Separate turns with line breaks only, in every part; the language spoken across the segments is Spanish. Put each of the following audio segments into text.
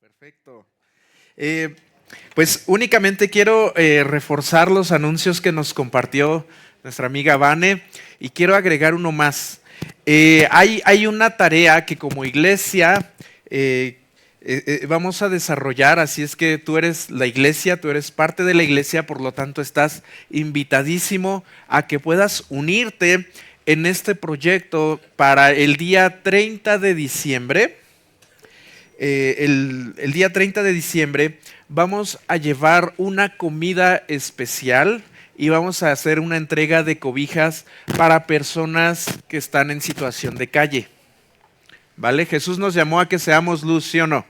Perfecto. Pues únicamente quiero reforzar los anuncios que nos compartió nuestra amiga Vane y quiero agregar uno más. Hay una tarea que como iglesia vamos a desarrollar, así es que tú eres la iglesia, tú eres parte de la iglesia, por lo tanto estás invitadísimo a que puedas unirte en este proyecto para el día 30 de diciembre. El día 30 de diciembre vamos a llevar una comida especial y vamos a hacer una entrega de cobijas para personas que están en situación de calle. ¿Vale? Jesús nos llamó a que seamos luz, ¿sí o no?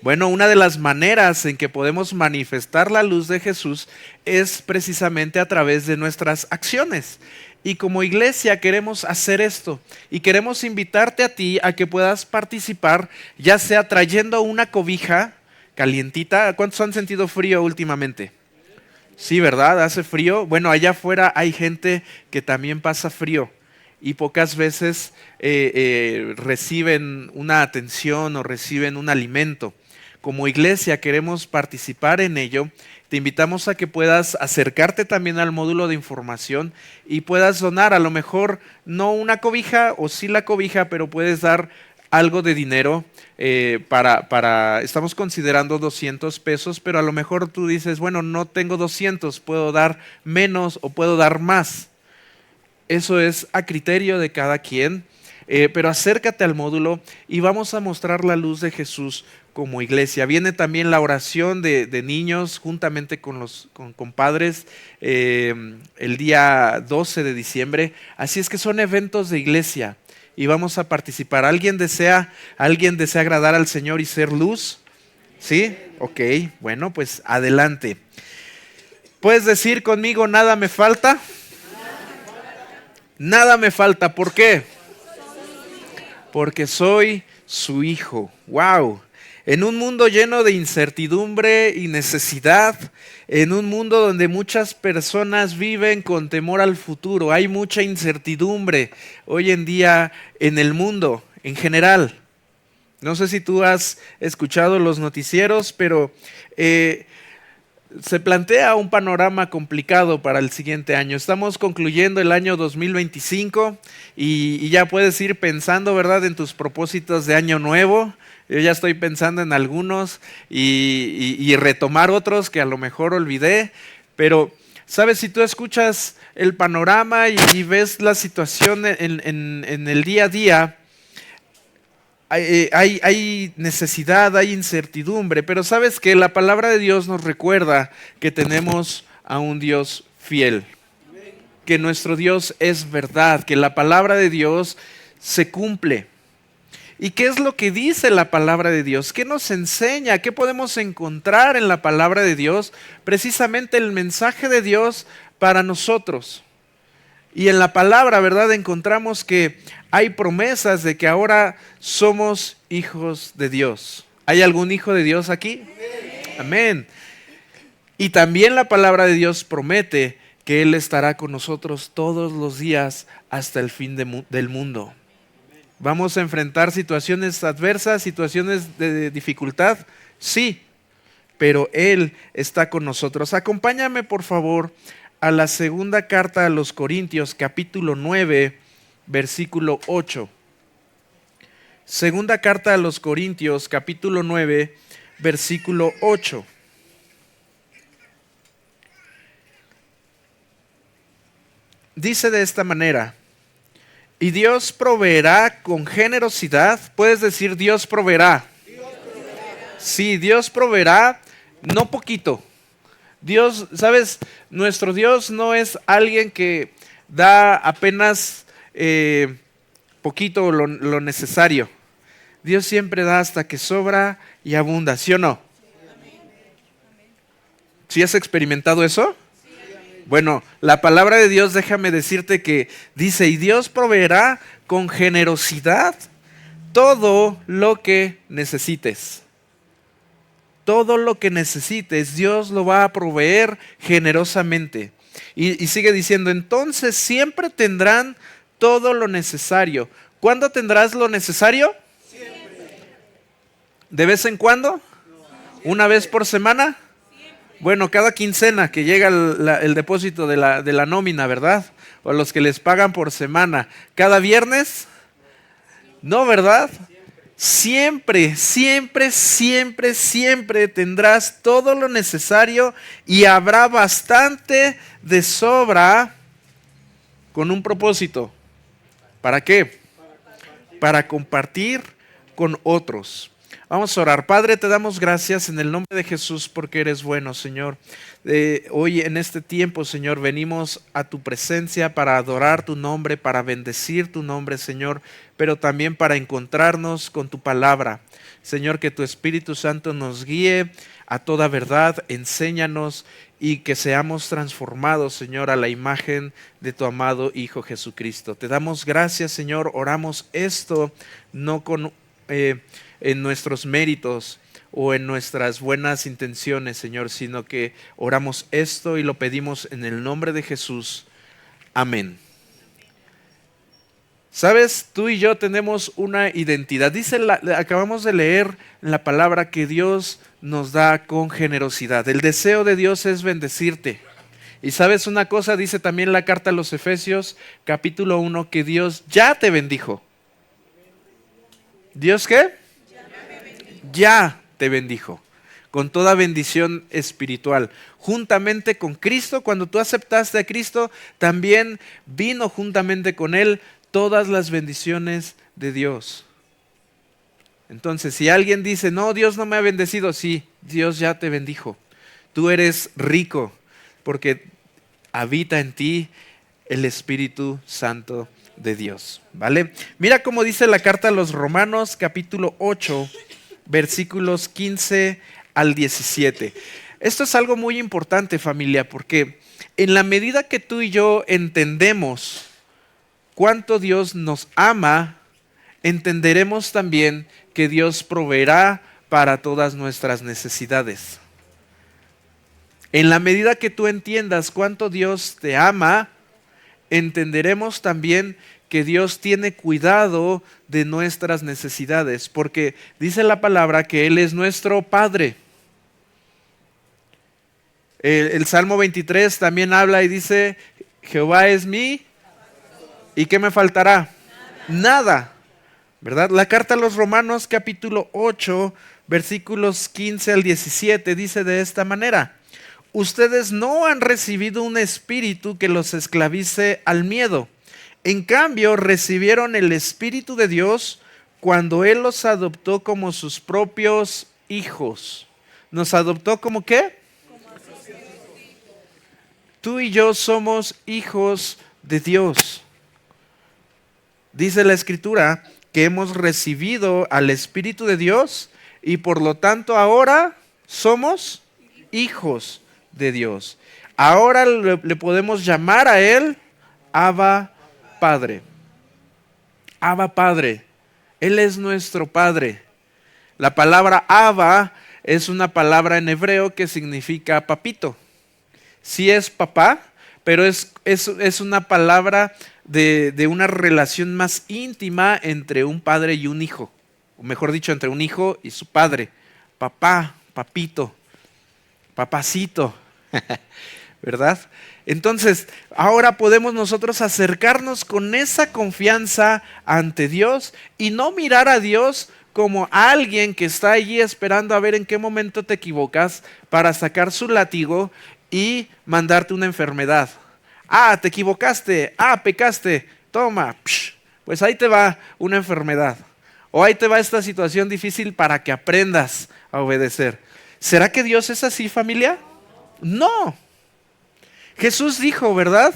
Bueno, una de las maneras en que podemos manifestar la luz de Jesús es precisamente a través de nuestras acciones. Y como iglesia queremos hacer esto y queremos invitarte a ti a que puedas participar, ya sea trayendo una cobija calientita. ¿Cuántos han sentido frío últimamente? Sí, ¿verdad? ¿Hace frío? Bueno, allá afuera hay gente que también pasa frío y pocas veces reciben una atención o reciben un alimento. Como iglesia queremos participar en ello. Te invitamos a que puedas acercarte también al módulo de información y puedas donar, a lo mejor no una cobija o sí la cobija, pero puedes dar algo de dinero estamos considerando 200 pesos, pero a lo mejor tú dices, bueno, no tengo 200, puedo dar menos o puedo dar más. Eso es a criterio de cada quien, pero acércate al módulo y vamos a mostrar la luz de Jesús como iglesia. Viene también la oración de niños juntamente con padres el día 12 de diciembre. Así es que son eventos de iglesia y vamos a participar. ¿Alguien desea agradar al Señor y ser luz? ¿Sí? Ok, bueno, pues adelante. ¿Puedes decir conmigo, nada me falta? Nada me falta. ¿Por qué? Porque soy su hijo. ¡Wow! En un mundo lleno de incertidumbre y necesidad, en un mundo donde muchas personas viven con temor al futuro, hay mucha incertidumbre hoy en día en el mundo en general. No sé si tú has escuchado los noticieros, pero se plantea un panorama complicado para el siguiente año. Estamos concluyendo el año 2025 y ya puedes ir pensando, ¿verdad?, en tus propósitos de año nuevo. Yo ya estoy pensando en algunos y retomar otros que a lo mejor olvidé, pero sabes, si tú escuchas el panorama y ves la situación en el día a día, hay necesidad, hay incertidumbre, pero sabes que la palabra de Dios nos recuerda que tenemos a un Dios fiel, que nuestro Dios es verdad, que la palabra de Dios se cumple. ¿Y qué es lo que dice la palabra de Dios? ¿Qué nos enseña? ¿Qué podemos encontrar en la palabra de Dios? Precisamente el mensaje de Dios para nosotros. Y en la palabra, ¿verdad?, encontramos que hay promesas de que ahora somos hijos de Dios. ¿Hay algún hijo de Dios aquí? Amén. Y también la palabra de Dios promete que Él estará con nosotros todos los días hasta el fin del mundo. ¿Vamos a enfrentar situaciones adversas, situaciones de dificultad? Sí, pero Él está con nosotros. Acompáñame, por favor, a la segunda carta a los Corintios, capítulo 9, versículo 8. Segunda carta a los Corintios, capítulo 9, versículo 8. Dice de esta manera: y Dios proveerá con generosidad. ¿Puedes decir Dios proveerá? Dios proveerá. Sí, Dios proveerá, no poquito. Dios, ¿sabes? Nuestro Dios no es alguien que da apenas poquito lo necesario. Dios siempre da hasta que sobra y abunda, ¿sí o no? ¿Sí has experimentado eso? Bueno, la palabra de Dios, déjame decirte que dice, y Dios proveerá con generosidad todo lo que necesites. Todo lo que necesites, Dios lo va a proveer generosamente. Y sigue diciendo, entonces siempre tendrán todo lo necesario. ¿Cuándo tendrás lo necesario? Siempre. ¿De vez en cuando? ¿Una vez por semana? Bueno, cada quincena que llega el depósito de la nómina, ¿verdad? O a los que les pagan por semana. ¿Cada viernes? No, ¿verdad? Siempre, siempre, siempre, siempre tendrás todo lo necesario y habrá bastante de sobra con un propósito. ¿Para qué? Para compartir con otros. Vamos a orar. Padre, te damos gracias en el nombre de Jesús porque eres bueno, Señor. Hoy en este tiempo, Señor, venimos a tu presencia para adorar tu nombre, para bendecir tu nombre, Señor, pero también para encontrarnos con tu palabra. Señor, que tu Espíritu Santo nos guíe a toda verdad, enséñanos y que seamos transformados, Señor, a la imagen de tu amado Hijo Jesucristo. Te damos gracias, Señor. Oramos esto no con en nuestros méritos o en nuestras buenas intenciones, Señor, sino que oramos esto y lo pedimos en el nombre de Jesús. Amén. Sabes, tú y yo tenemos una identidad. Acabamos de leer en la palabra que Dios nos da con generosidad. El deseo de Dios es bendecirte. Y sabes una cosa, dice también la carta a los Efesios, capítulo 1, que Dios ya te bendijo. ¿Dios qué? Ya te bendijo con toda bendición espiritual. Juntamente con Cristo, cuando tú aceptaste a Cristo, también vino juntamente con Él todas las bendiciones de Dios. Entonces, si alguien dice, no, Dios no me ha bendecido, sí, Dios ya te bendijo. Tú eres rico porque habita en ti el Espíritu Santo de Dios, ¿vale? Mira cómo dice la carta a los Romanos, capítulo 8, versículos 15 al 17. Esto es algo muy importante, familia, porque en la medida que tú y yo entendemos cuánto Dios nos ama, entenderemos también que Dios proveerá para todas nuestras necesidades. En la medida que tú entiendas cuánto Dios te ama, entenderemos también que Dios tiene cuidado de nuestras necesidades, porque dice la palabra que Él es nuestro Padre. El Salmo 23 también habla y dice, Jehová es mi, ¿y qué me faltará? Nada, ¿verdad? La carta a los Romanos capítulo 8, versículos 15 al 17 dice de esta manera: ustedes no han recibido un espíritu que los esclavice al miedo. En cambio, recibieron el Espíritu de Dios cuando Él los adoptó como sus propios hijos. ¿Nos adoptó como qué? Tú y yo somos hijos de Dios. Dice la Escritura que hemos recibido al Espíritu de Dios y por lo tanto ahora somos hijos de Dios. Ahora le podemos llamar a Él Abba Padre. Abba Padre. Él es nuestro Padre. La palabra Abba es una palabra en hebreo que significa papito. Sí es papá, pero es una palabra de una relación más íntima entre un padre y un hijo. O mejor dicho, entre un hijo y su padre. Papá, papito, papacito. ¿Verdad? Entonces, ahora podemos nosotros acercarnos con esa confianza ante Dios y no mirar a Dios como a alguien que está allí esperando a ver en qué momento te equivocas para sacar su látigo y mandarte una enfermedad. Ah, te equivocaste, pecaste, toma, pues ahí te va una enfermedad. O ahí te va esta situación difícil para que aprendas a obedecer. ¿Será que Dios es así, familia? No. Jesús dijo, ¿verdad?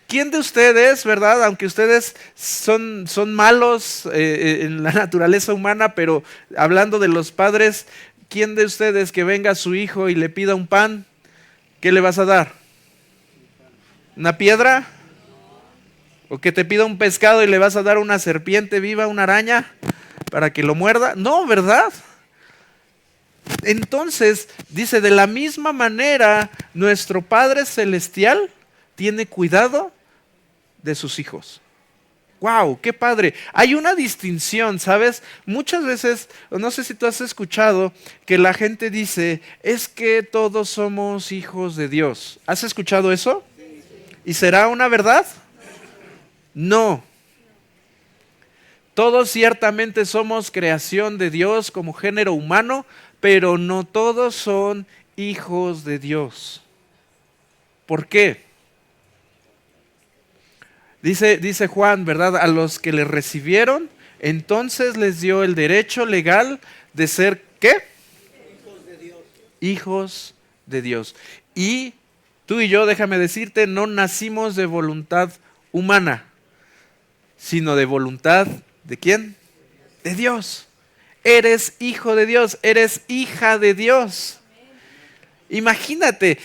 ¿Quién de ustedes, verdad? Aunque ustedes son malos en la naturaleza humana, pero hablando de los padres, ¿quién de ustedes que venga a su hijo y le pida un pan, qué le vas a dar? ¿Una piedra? ¿O que te pida un pescado y le vas a dar una serpiente viva, una araña, para que lo muerda? No, ¿verdad? Entonces, dice, de la misma manera, nuestro Padre Celestial tiene cuidado de sus hijos. ¡Wow! ¡Qué padre! Hay una distinción, ¿sabes? Muchas veces, no sé si tú has escuchado que la gente dice, es que todos somos hijos de Dios. ¿Has escuchado eso? ¿Y será una verdad? No. Todos ciertamente somos creación de Dios como género humano, pero no todos son hijos de Dios. ¿Por qué? Dice Juan, ¿verdad? A los que le recibieron, entonces les dio el derecho legal de ser, ¿qué? Hijos de Dios. Hijos de Dios. Y tú y yo, déjame decirte, no nacimos de voluntad humana, sino de voluntad, ¿de quién? De Dios. Eres hijo de Dios, eres hija de Dios. Imagínate,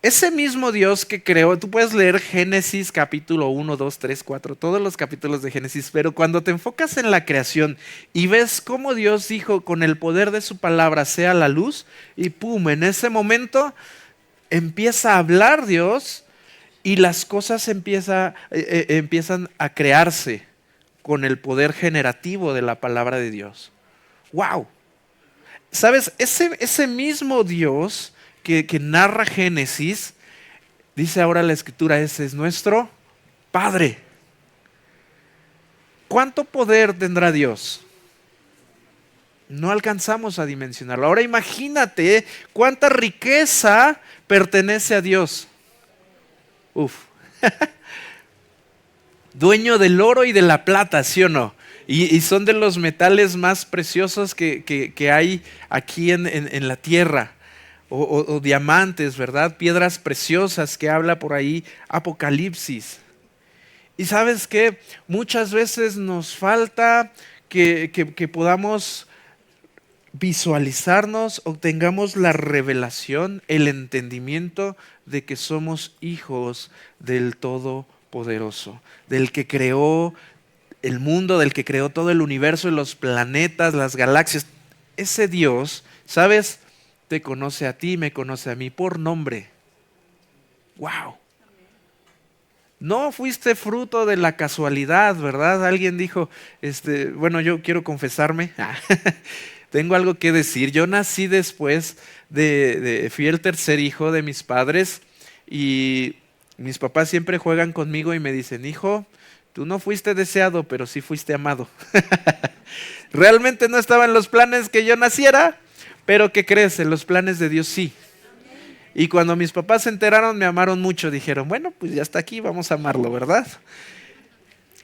ese mismo Dios que creó, tú puedes leer Génesis capítulo 1, 2, 3, 4, todos los capítulos de Génesis, pero cuando te enfocas en la creación y ves cómo Dios dijo con el poder de su palabra sea la luz, y pum, en ese momento empieza a hablar Dios y las cosas empiezan a crearse con el poder generativo de la palabra de Dios. ¡Wow! ¿Sabes? Ese mismo Dios que narra Génesis, dice ahora la Escritura, ese es nuestro Padre. ¿Cuánto poder tendrá Dios? No alcanzamos a dimensionarlo. Ahora imagínate cuánta riqueza pertenece a Dios. Uf. Dueño del oro y de la plata, ¿sí o no? Y son de los metales más preciosos que hay aquí en la tierra. O diamantes, ¿verdad? Piedras preciosas que habla por ahí Apocalipsis. Y sabes qué, muchas veces nos falta que podamos visualizarnos o tengamos la revelación, el entendimiento de que somos hijos del Todopoderoso, del que creó el mundo, del que creó todo el universo, los planetas, las galaxias. Ese Dios, ¿sabes? Te conoce a ti, me conoce a mí por nombre. ¡Wow! No fuiste fruto de la casualidad, ¿verdad? Alguien dijo, bueno, yo quiero confesarme. Tengo algo que decir. Yo nací después fui el tercer hijo de mis padres y mis papás siempre juegan conmigo y me dicen, hijo, tú no fuiste deseado, pero sí fuiste amado. Realmente no estaban los planes que yo naciera, pero ¿qué crees? En los planes de Dios sí. Y cuando mis papás se enteraron, me amaron mucho. Dijeron, bueno, pues ya está aquí, vamos a amarlo, ¿verdad?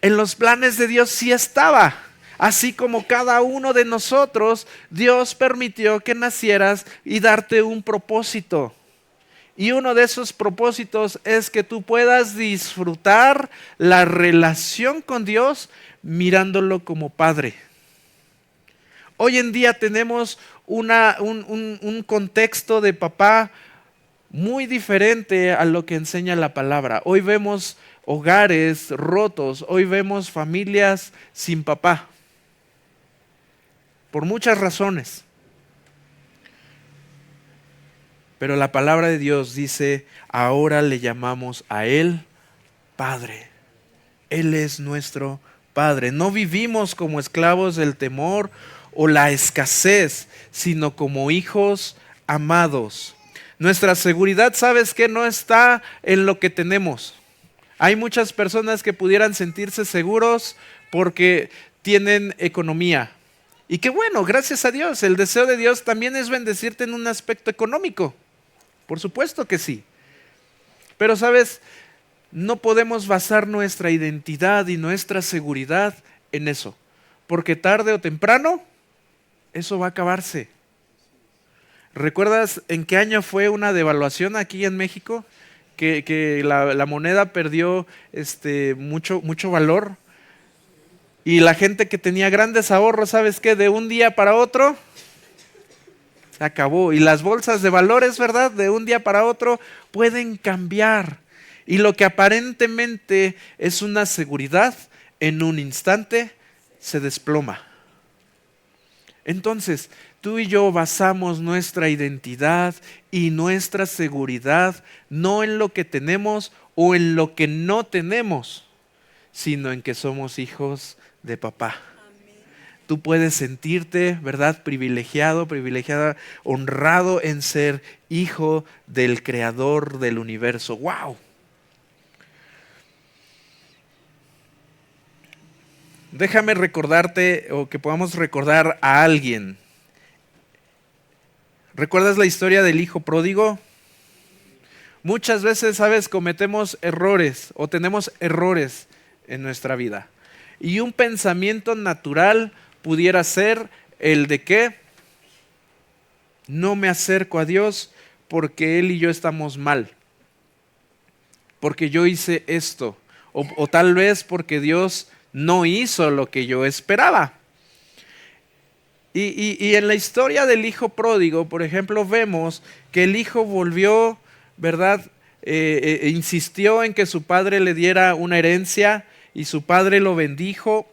En los planes de Dios sí estaba. Así como cada uno de nosotros, Dios permitió que nacieras y darte un propósito. Y uno de esos propósitos es que tú puedas disfrutar la relación con Dios mirándolo como Padre. Hoy en día tenemos un contexto de papá muy diferente a lo que enseña la palabra. Hoy vemos hogares rotos, hoy vemos familias sin papá, por muchas razones. Pero la palabra de Dios dice, ahora le llamamos a Él Padre. Él es nuestro Padre. No vivimos como esclavos del temor o la escasez, sino como hijos amados. Nuestra seguridad, ¿sabes qué? No está en lo que tenemos. Hay muchas personas que pudieran sentirse seguros porque tienen economía. Y qué bueno, gracias a Dios. El deseo de Dios también es bendecirte en un aspecto económico. Por supuesto que sí. Pero, ¿sabes? No podemos basar nuestra identidad y nuestra seguridad en eso. Porque tarde o temprano, eso va a acabarse. ¿Recuerdas en qué año fue una devaluación aquí en México? Que la moneda perdió mucho valor. Y la gente que tenía grandes ahorros, ¿sabes qué? De un día para otro, se acabó. Y las bolsas de valores, ¿verdad? De un día para otro pueden cambiar. Y lo que aparentemente es una seguridad, en un instante se desploma. Entonces, tú y yo basamos nuestra identidad y nuestra seguridad no en lo que tenemos o en lo que no tenemos, sino en que somos hijos de papá. Tú puedes sentirte, ¿verdad?, privilegiado, privilegiada, honrado en ser hijo del creador del universo. ¡Wow! Déjame recordarte, o que podamos recordar a alguien. ¿Recuerdas la historia del hijo pródigo? Muchas veces, ¿sabes?, cometemos errores o tenemos errores en nuestra vida. Y un pensamiento natural pudiera ser el de que no me acerco a Dios porque Él y yo estamos mal, porque yo hice esto, o tal vez porque Dios no hizo lo que yo esperaba. Y en la historia del hijo pródigo, por ejemplo, vemos que el hijo volvió, ¿verdad? Insistió en que su padre le diera una herencia y su padre lo bendijo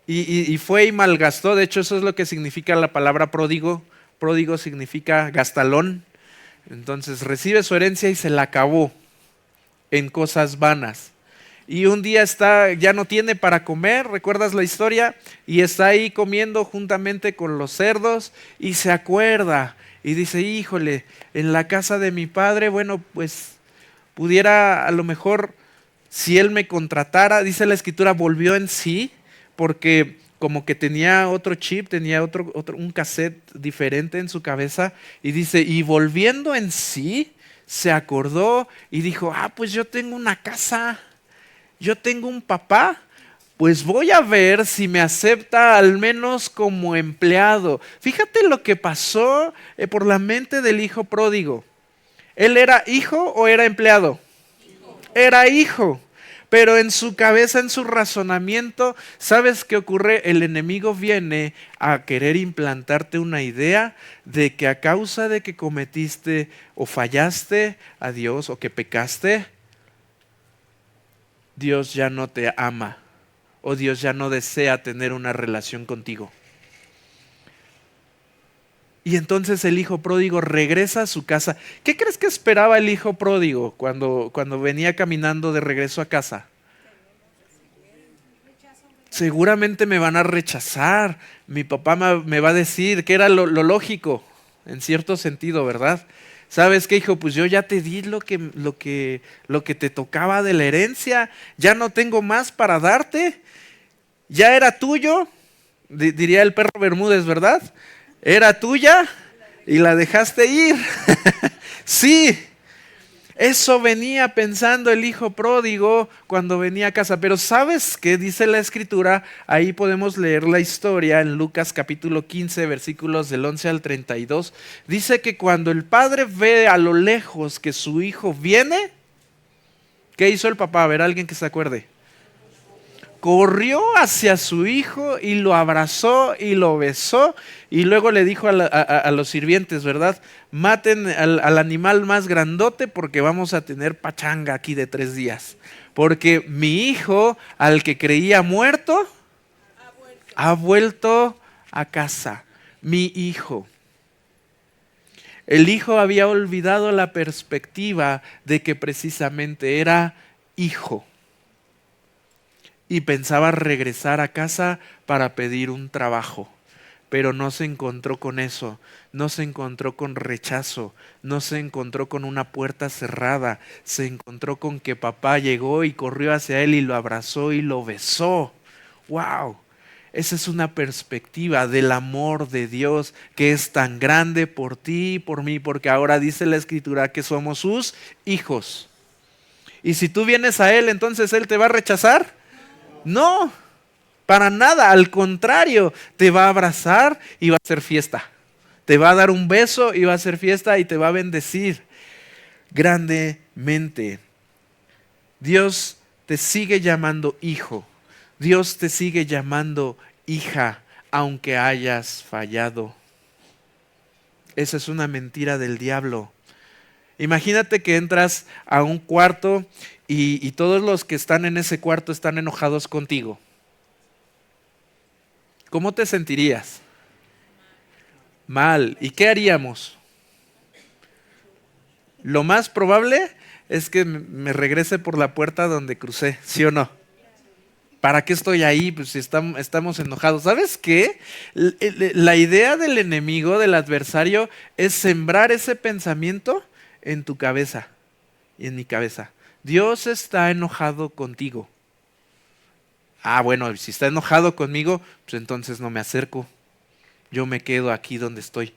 y fue y malgastó. De hecho, eso es lo que significa la palabra pródigo. Pródigo significa gastalón. Entonces recibe su herencia y se la acabó en cosas vanas. Y un día ya no tiene para comer, ¿recuerdas la historia? Y está ahí comiendo juntamente con los cerdos y se acuerda y dice, híjole, en la casa de mi padre, bueno, pues pudiera a lo mejor, si él me contratara, dice la escritura, volvió en sí, porque como que tenía otro chip, tenía un cassette diferente en su cabeza, y dice, y volviendo en sí, se acordó y dijo, pues yo tengo una casa, yo tengo un papá, pues voy a ver si me acepta al menos como empleado. Fíjate lo que pasó por la mente del hijo pródigo. ¿Él era hijo o era empleado? Era hijo. Pero en su cabeza, en su razonamiento, ¿sabes qué ocurre? El enemigo viene a querer implantarte una idea de que a causa de que cometiste o fallaste a Dios o que pecaste, Dios ya no te ama o Dios ya no desea tener una relación contigo. Y entonces el hijo pródigo regresa a su casa. ¿Qué crees que esperaba el hijo pródigo cuando venía caminando de regreso a casa? Seguramente me van a rechazar. Mi papá me va a decir que era lo lógico, en cierto sentido, ¿verdad? ¿Sabes qué, hijo? Pues yo ya te di lo que te tocaba de la herencia. Ya no tengo más para darte. Ya era tuyo, diría el perro Bermúdez, ¿verdad? Era tuya y la dejaste ir. Sí, eso venía pensando el hijo pródigo cuando venía a casa. Pero ¿sabes qué dice la escritura? Ahí podemos leer la historia en Lucas capítulo 15, versículos del 11 al 32. Dice que cuando el padre ve a lo lejos que su hijo viene, ¿qué hizo el papá? A ver, alguien que se acuerde. Corrió hacia su hijo y lo abrazó y lo besó y luego le dijo a los sirvientes, ¿verdad? Maten al animal más grandote porque vamos a tener pachanga aquí de 3 días. Porque mi hijo, al que creía muerto, ha vuelto a casa. Mi hijo. El hijo había olvidado la perspectiva de que precisamente era hijo. Y pensaba regresar a casa para pedir un trabajo, pero no se encontró con eso, no se encontró con rechazo, no se encontró con una puerta cerrada, se encontró con que papá llegó y corrió hacia él y lo abrazó y lo besó. ¡Wow! Esa es una perspectiva del amor de Dios que es tan grande por ti y por mí, porque ahora dice la Escritura que somos sus hijos. Y si tú vienes a Él, entonces Él te va a rechazar. No, para nada, al contrario, te va a abrazar y va a hacer fiesta. Te va a dar un beso y va a hacer fiesta y te va a bendecir grandemente. Dios te sigue llamando hijo. Dios te sigue llamando hija, aunque hayas fallado. Esa es una mentira del diablo. Imagínate que entras a un cuarto y todos los que están en ese cuarto están enojados contigo. ¿Cómo te sentirías? Mal. ¿Y qué haríamos? Lo más probable es que me regrese por la puerta donde crucé, ¿sí o no? ¿Para qué estoy ahí? Pues si estamos enojados. ¿Sabes qué? La idea del enemigo, del adversario, es sembrar ese pensamiento en tu cabeza y en mi cabeza. Dios está enojado contigo. Ah, bueno, si está enojado conmigo, pues entonces no me acerco. Yo me quedo aquí donde estoy.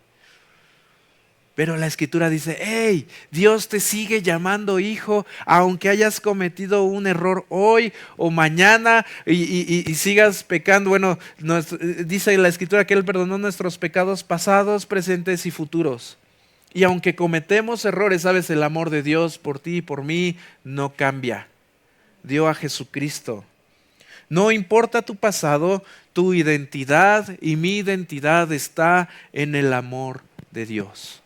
Pero la Escritura dice, hey, Dios te sigue llamando hijo, aunque hayas cometido un error hoy o mañana y sigas pecando. Bueno, dice la Escritura que Él perdonó nuestros pecados pasados, presentes y futuros. Y aunque cometemos errores, sabes, el amor de Dios por ti y por mí no cambia. Dio a Jesucristo. No importa tu pasado, tu identidad y mi identidad está en el amor de Dios.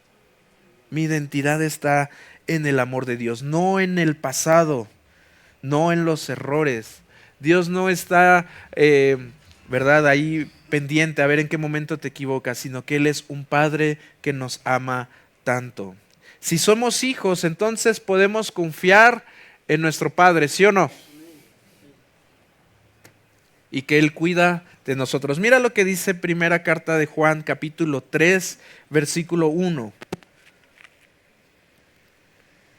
Mi identidad está en el amor de Dios, no en el pasado, no en los errores. Dios no está, ¿verdad?, ahí pendiente a ver en qué momento te equivocas, sino que Él es un Padre que nos ama tanto. Si somos hijos, entonces podemos confiar en nuestro Padre, ¿sí o no? Y que Él cuida de nosotros. Mira lo que dice primera carta de Juan, capítulo 3, versículo 1.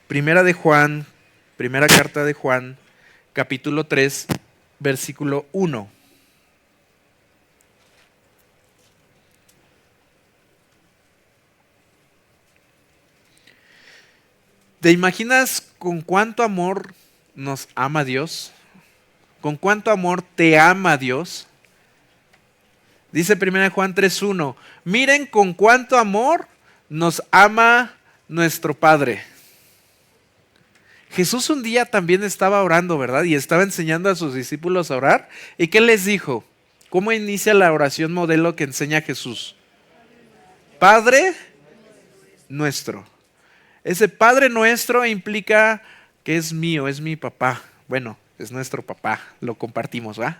Primera carta de Juan, capítulo 3, versículo 1. ¿Te imaginas con cuánto amor nos ama Dios? ¿Con cuánto amor te ama Dios? Dice 1 Juan 3:1, miren con cuánto amor nos ama nuestro Padre. Jesús un día también estaba orando, ¿verdad? Y estaba enseñando a sus discípulos a orar. ¿Y qué les dijo? ¿Cómo inicia la oración modelo que enseña Jesús? Padre nuestro. Ese Padre nuestro implica que es mío, es mi papá. Bueno, es nuestro papá, lo compartimos, ¿va?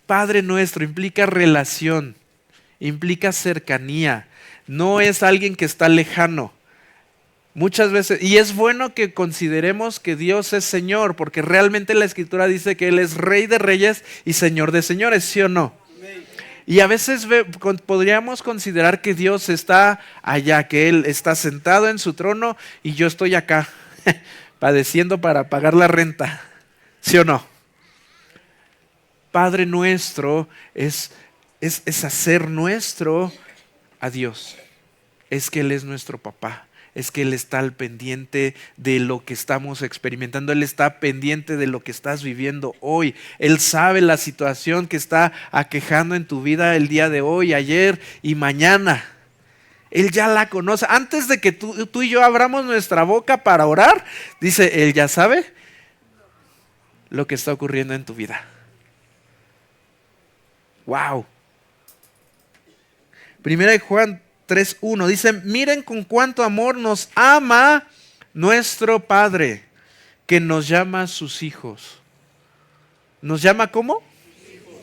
Padre nuestro implica relación, implica cercanía. No es alguien que está lejano. Muchas veces, y es bueno que consideremos que Dios es Señor, porque realmente la Escritura dice que Él es Rey de Reyes y Señor de Señores, ¿sí o no? Y a veces podríamos considerar que Dios está allá, que Él está sentado en su trono y yo estoy acá, padeciendo para pagar la renta, ¿sí o no? Padre nuestro es hacer nuestro a Dios, es que Él es nuestro papá. Es que Él está al pendiente de lo que estamos experimentando. Él está pendiente de lo que estás viviendo hoy. Él sabe la situación que está aquejando en tu vida el día de hoy, ayer y mañana. Él ya la conoce. Antes de que tú y yo abramos nuestra boca para orar, dice, Él ya sabe lo que está ocurriendo en tu vida. ¡Wow! Primera de Juan 3:1 dice, miren con cuánto amor nos ama nuestro Padre, que nos llama sus hijos. ¿Nos llama cómo?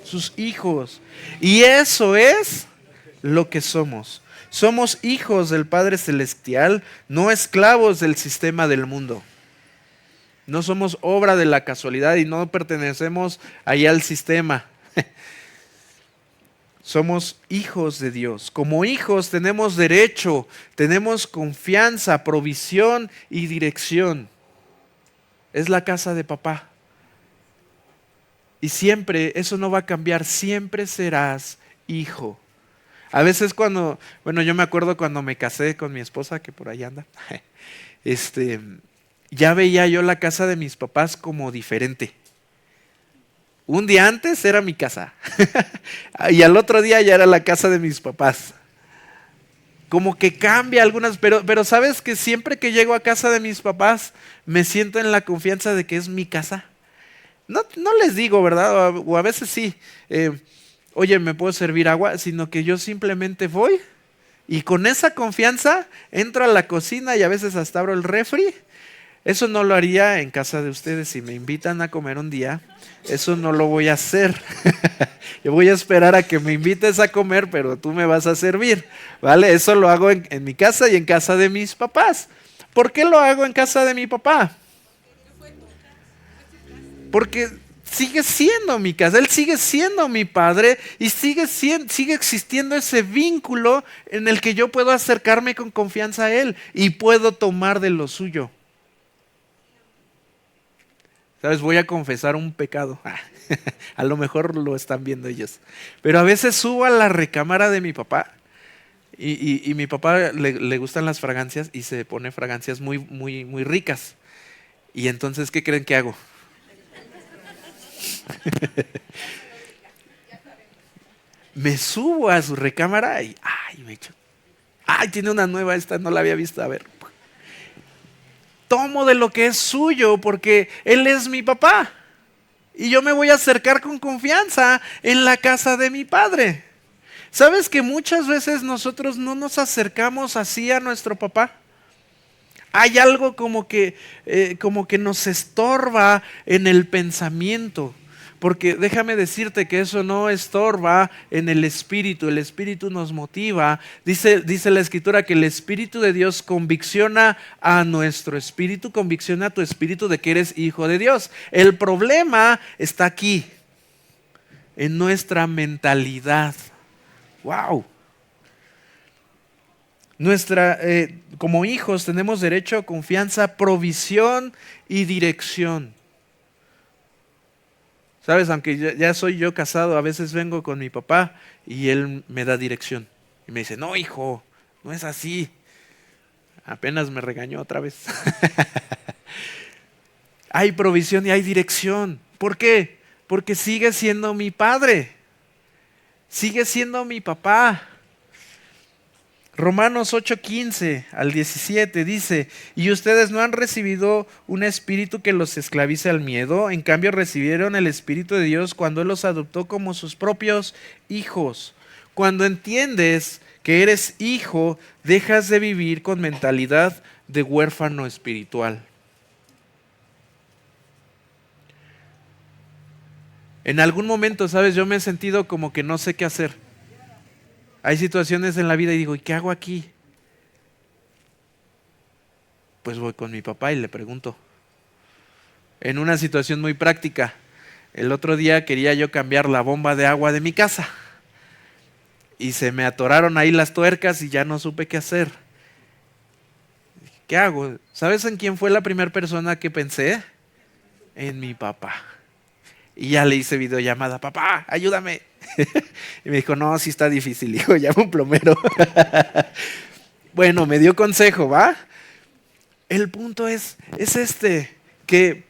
Sus hijos. Y eso es lo que somos. Somos hijos del Padre Celestial, no esclavos del sistema del mundo. No somos obra de la casualidad y no pertenecemos ahí al sistema. Somos hijos de Dios. Como hijos tenemos derecho, tenemos confianza, provisión y dirección. Es la casa de papá. Y siempre, eso no va a cambiar, siempre serás hijo. A veces yo me acuerdo cuando me casé con mi esposa, que por ahí anda, ya veía yo la casa de mis papás como diferente. Un día antes era mi casa y al otro día ya era la casa de mis papás. Como que cambia algunas, pero sabes que siempre que llego a casa de mis papás me siento en la confianza de que es mi casa. No les digo, ¿verdad? O a veces sí, oye, ¿me puedo servir agua? Sino que yo simplemente voy y con esa confianza entro a la cocina y a veces hasta abro el refri. Eso no lo haría en casa de ustedes. Si me invitan a comer un día, eso no lo voy a hacer. Yo voy a esperar a que me invites a comer, pero tú me vas a servir, ¿vale? Eso lo hago en mi casa y en casa de mis papás. ¿Por qué lo hago en casa de mi papá? Porque sigue siendo mi casa, él sigue siendo mi padre y sigue existiendo ese vínculo en el que yo puedo acercarme con confianza a él y puedo tomar de lo suyo. ¿Sabes? Voy a confesar un pecado. A lo mejor lo están viendo ellos. Pero a veces subo a la recámara de mi papá y mi papá le gustan las fragancias y se pone fragancias muy, muy, muy ricas. Y entonces, ¿qué creen que hago? Me subo a su recámara y me echo. Ay, tiene una nueva, esta no la había visto. A ver. Tomo de lo que es suyo porque él es mi papá. Y yo me voy a acercar con confianza en la casa de mi padre. ¿Sabes que muchas veces nosotros no nos acercamos así a nuestro papá? Hay algo como que nos estorba en el pensamiento. Porque déjame decirte que eso no estorba en el espíritu nos motiva. Dice la escritura que el Espíritu de Dios convicciona a nuestro espíritu, convicciona a tu espíritu de que eres hijo de Dios. El problema está aquí, en nuestra mentalidad. ¡Wow! Como hijos tenemos derecho a confianza, provisión y dirección. ¿Sabes? Aunque ya soy yo casado, a veces vengo con mi papá y él me da dirección. Y me dice, no, hijo, no es así. Apenas me regañó otra vez. Hay provisión y hay dirección. ¿Por qué? Porque sigue siendo mi padre. Sigue siendo mi papá. Romanos 8:15 al 17 dice, y ustedes no han recibido un espíritu que los esclavice al miedo, en cambio recibieron el Espíritu de Dios cuando Él los adoptó como sus propios hijos. Cuando entiendes que eres hijo, dejas de vivir con mentalidad de huérfano espiritual. En algún momento, ¿sabes? Yo me he sentido como que no sé qué hacer. Hay situaciones en la vida y digo, ¿y qué hago aquí? Pues voy con mi papá y le pregunto. En una situación muy práctica, el otro día quería yo cambiar la bomba de agua de mi casa y se me atoraron ahí las tuercas y ya no supe qué hacer. ¿Qué hago? ¿Sabes en quién fue la primera persona que pensé? En mi papá. Y ya le hice videollamada, papá, ayúdame. Y me dijo, no, sí está difícil, hijo, llama un plomero. Bueno, me dio consejo, ¿va? El punto es que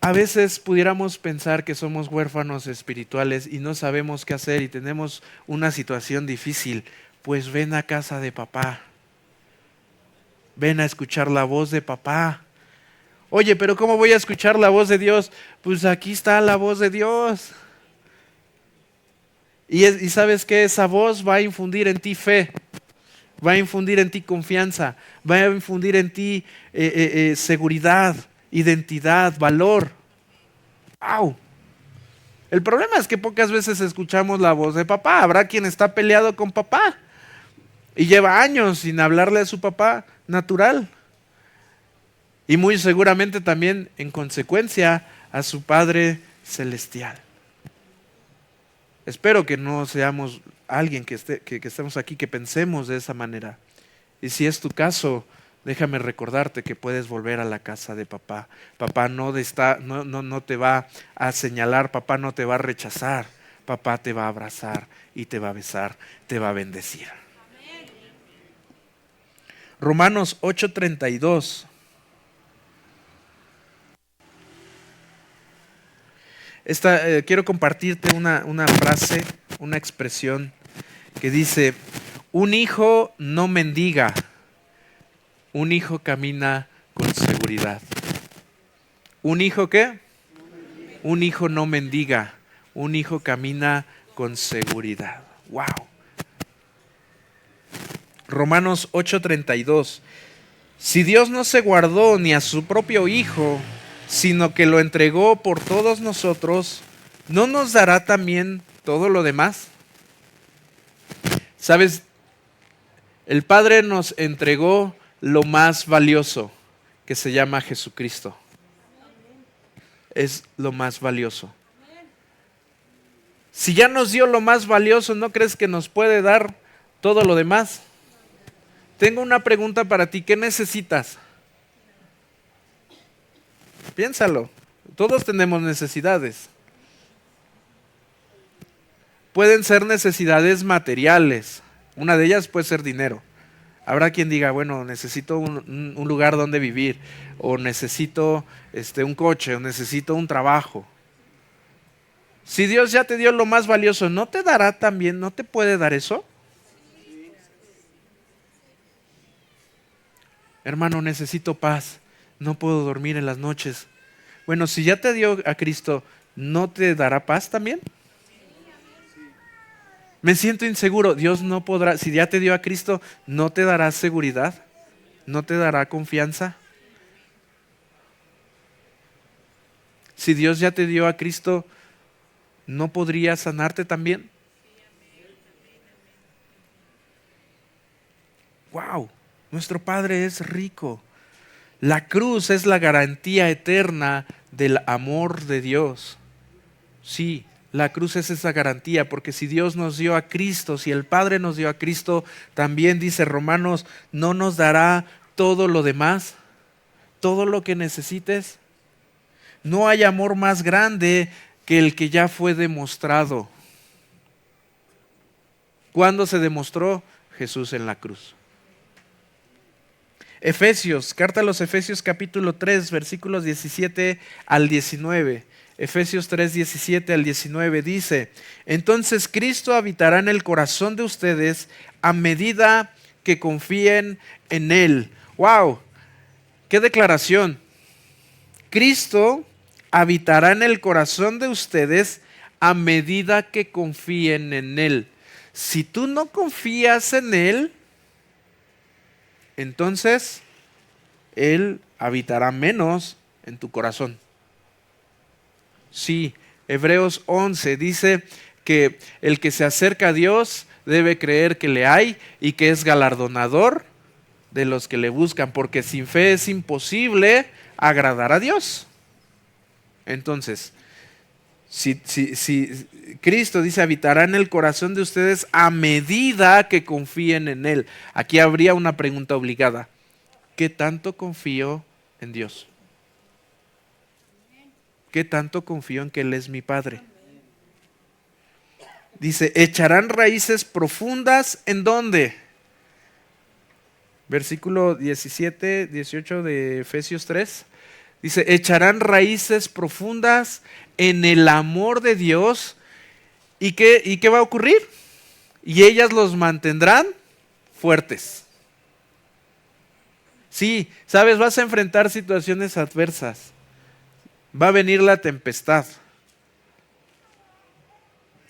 a veces pudiéramos pensar que somos huérfanos espirituales y no sabemos qué hacer y tenemos una situación difícil. Pues ven a casa de papá. Ven a escuchar la voz de papá. Oye, pero ¿cómo voy a escuchar la voz de Dios? Pues aquí está la voz de Dios. Y ¿sabes qué? Esa voz va a infundir en ti fe, va a infundir en ti confianza, va a infundir en ti seguridad, identidad, valor. ¡Wow! El problema es que pocas veces escuchamos la voz de papá. Habrá quien está peleado con papá y lleva años sin hablarle a su papá natural. Y muy seguramente también, en consecuencia, a su Padre Celestial. Espero que no seamos alguien que estemos aquí, que pensemos de esa manera. Y si es tu caso, déjame recordarte que puedes volver a la casa de papá. Papá no te va a señalar, papá no te va a rechazar. Papá te va a abrazar y te va a besar, te va a bendecir. Romanos 8:32. Quiero compartirte una frase, una expresión que dice, un hijo no mendiga, un hijo camina con seguridad. ¿Un hijo qué? Un hijo no mendiga, un hijo camina con seguridad. ¡Wow! Romanos 8:32. Si Dios no se guardó ni a su propio hijo, sino que lo entregó por todos nosotros, ¿no nos dará también todo lo demás? ¿Sabes? El Padre nos entregó lo más valioso, que se llama Jesucristo. Es lo más valioso. Si ya nos dio lo más valioso, ¿no crees que nos puede dar todo lo demás? Tengo una pregunta para ti. ¿Qué necesitas? Piénsalo. Todos tenemos necesidades. Pueden ser necesidades materiales. Una de ellas puede ser dinero. Habrá quien diga, bueno, necesito un lugar donde vivir, o necesito un coche, o necesito un trabajo. Si Dios ya te dio lo más valioso, ¿no te dará también, no te puede dar eso? Hermano, necesito paz, no puedo dormir en las noches. Bueno, si ya te dio a Cristo, ¿no te dará paz también? Me siento inseguro. Dios no podrá, si ya te dio a Cristo, ¿no te dará seguridad? ¿No te dará confianza? Si Dios ya te dio a Cristo, ¿no podría sanarte también? ¡Wow! Nuestro Padre es rico. La cruz es la garantía eterna del amor de Dios. Sí, la cruz es esa garantía, porque si Dios nos dio a Cristo, si el Padre nos dio a Cristo, también dice Romanos, ¿no nos dará todo lo demás? ¿Todo lo que necesites? No hay amor más grande que el que ya fue demostrado. ¿Cuándo se demostró? Jesús en la cruz. Efesios, carta a los Efesios capítulo 3, versículos 17 al 19. Efesios 3, 17 al 19 dice, entonces Cristo habitará en el corazón de ustedes a medida que confíen en Él. ¡Wow! ¡Qué declaración! Cristo habitará en el corazón de ustedes a medida que confíen en Él. Si tú no confías en Él, entonces Él habitará menos en tu corazón. Sí, Hebreos 11 dice que el que se acerca a Dios debe creer que le hay y que es galardonador de los que le buscan, porque sin fe es imposible agradar a Dios. Entonces, si Cristo dice habitará en el corazón de ustedes a medida que confíen en Él, aquí habría una pregunta obligada. ¿Qué tanto confío en Dios? ¿Qué tanto confío en que Él es mi Padre? Dice, echarán raíces profundas ¿en dónde? Versículo 17, 18 de Efesios 3. Dice, echarán raíces profundas en el amor de Dios. ¿Y qué va a ocurrir? Y ellas los mantendrán fuertes. Sí, sabes, vas a enfrentar situaciones adversas. Va a venir la tempestad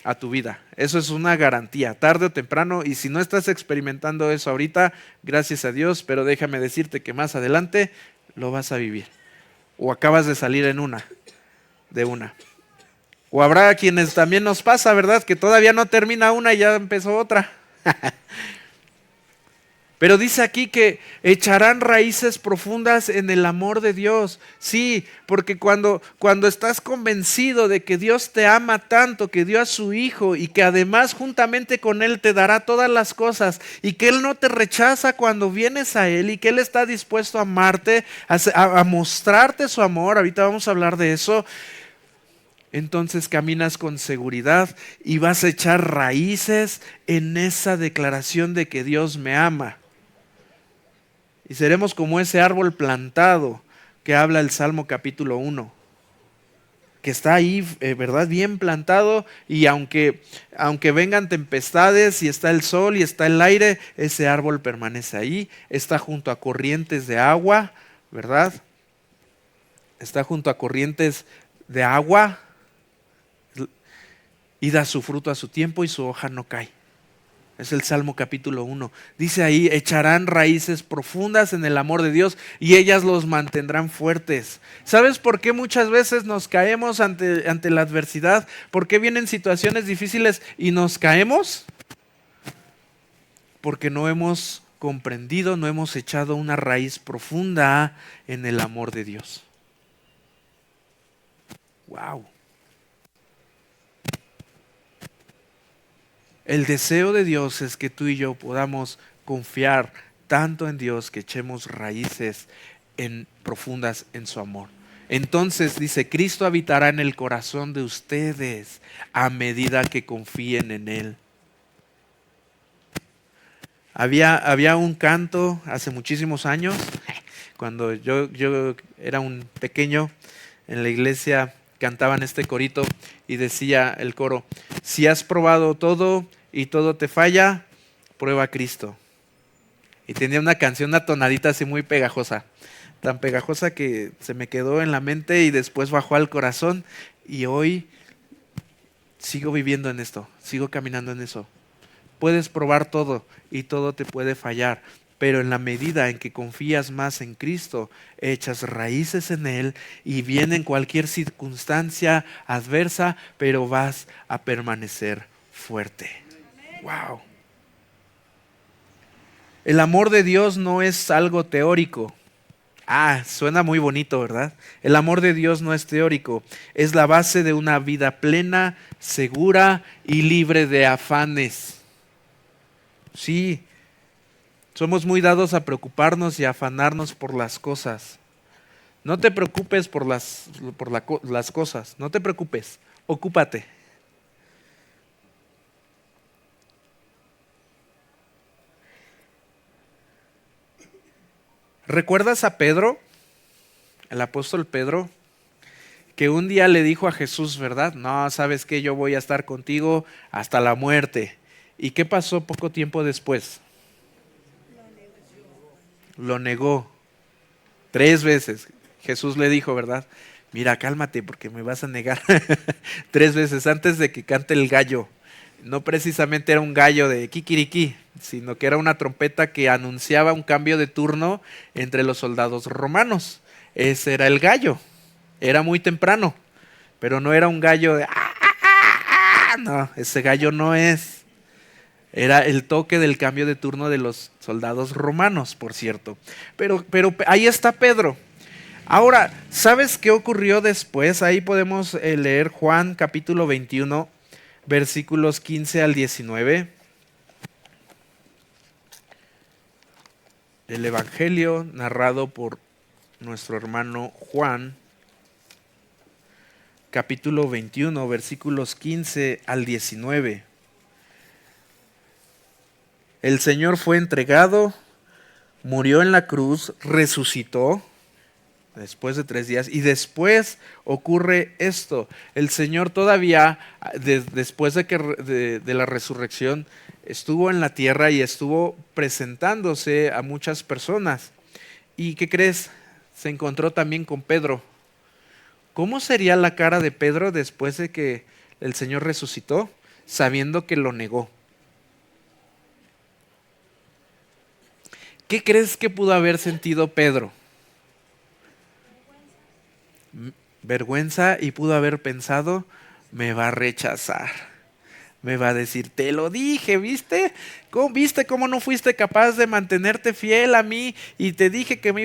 a tu vida. Eso es una garantía, tarde o temprano. Y si no estás experimentando eso ahorita, gracias a Dios, pero déjame decirte que más adelante lo vas a vivir. O acabas de salir de una. O habrá quienes también nos pasa, ¿verdad? Que todavía no termina una y ya empezó otra. Pero dice aquí que echarán raíces profundas en el amor de Dios. Sí, porque cuando estás convencido de que Dios te ama tanto, que dio a su Hijo y que además juntamente con Él te dará todas las cosas y que Él no te rechaza cuando vienes a Él y que Él está dispuesto a amarte, a mostrarte su amor, ahorita vamos a hablar de eso, entonces caminas con seguridad y vas a echar raíces en esa declaración de que Dios me ama. Y seremos como ese árbol plantado que habla el Salmo capítulo 1, que está ahí, ¿verdad? Bien plantado, y aunque vengan tempestades y está el sol y está el aire, ese árbol permanece ahí, está junto a corrientes de agua, ¿verdad? Está junto a corrientes de agua y da su fruto a su tiempo y su hoja no cae. Es el Salmo capítulo 1. Dice ahí, echarán raíces profundas en el amor de Dios y ellas los mantendrán fuertes. ¿Sabes por qué muchas veces nos caemos ante la adversidad? ¿Por qué vienen situaciones difíciles y nos caemos? Porque no hemos comprendido, no hemos echado una raíz profunda en el amor de Dios. Wow. El deseo de Dios es que tú y yo podamos confiar tanto en Dios que echemos raíces profundas en su amor. Entonces dice, Cristo habitará en el corazón de ustedes a medida que confíen en Él. Había un canto hace muchísimos años, cuando yo era un pequeño en la iglesia, cantaban este corito y decía el coro, si has probado todo y todo te falla, prueba a Cristo. Y tenía una canción, una tonadita así muy pegajosa, tan pegajosa que se me quedó en la mente y después bajó al corazón, y hoy sigo viviendo en esto, sigo caminando en eso. Puedes probar todo y todo te puede fallar, pero en la medida en que confías más en Cristo, echas raíces en Él y viene en cualquier circunstancia adversa, pero vas a permanecer fuerte. Wow. El amor de Dios no es algo teórico. Suena muy bonito, ¿verdad? El amor de Dios no es teórico, es la base de una vida plena, segura y libre de afanes. Sí, somos muy dados a preocuparnos y a afanarnos por las cosas. No te preocupes por las cosas, no te preocupes, ocúpate. ¿Recuerdas a Pedro, el apóstol Pedro, que un día le dijo a Jesús, ¿verdad? No, sabes que yo voy a estar contigo hasta la muerte. ¿Y qué pasó poco tiempo después? Lo negó 3 veces. Jesús le dijo, ¿verdad? Mira, cálmate porque me vas a negar 3 veces antes de que cante el gallo. No precisamente era un gallo de kikiriki, sino que era una trompeta que anunciaba un cambio de turno entre los soldados romanos. Ese era el gallo. Era muy temprano, pero no era un gallo de no, ese gallo no es. Era el toque del cambio de turno de los soldados romanos, por cierto. Pero ahí está Pedro. Ahora, ¿sabes qué ocurrió después? Ahí podemos leer Juan capítulo 21, versículos 15 al 19. El Evangelio narrado por nuestro hermano Juan, capítulo 21, versículos 15 al 19. El Señor fue entregado, murió en la cruz, resucitó después de 3 días y después ocurre esto. El Señor todavía, después de la resurrección, estuvo en la tierra y estuvo presentándose a muchas personas. ¿Y qué crees? Se encontró también con Pedro. ¿Cómo sería la cara de Pedro después de que el Señor resucitó, sabiendo que lo negó? ¿Qué crees que pudo haber sentido Pedro? Vergüenza, y pudo haber pensado, me va a rechazar. Me va a decir, te lo dije, ¿viste? ¿Viste cómo no fuiste capaz de mantenerte fiel a mí? Y te dije que me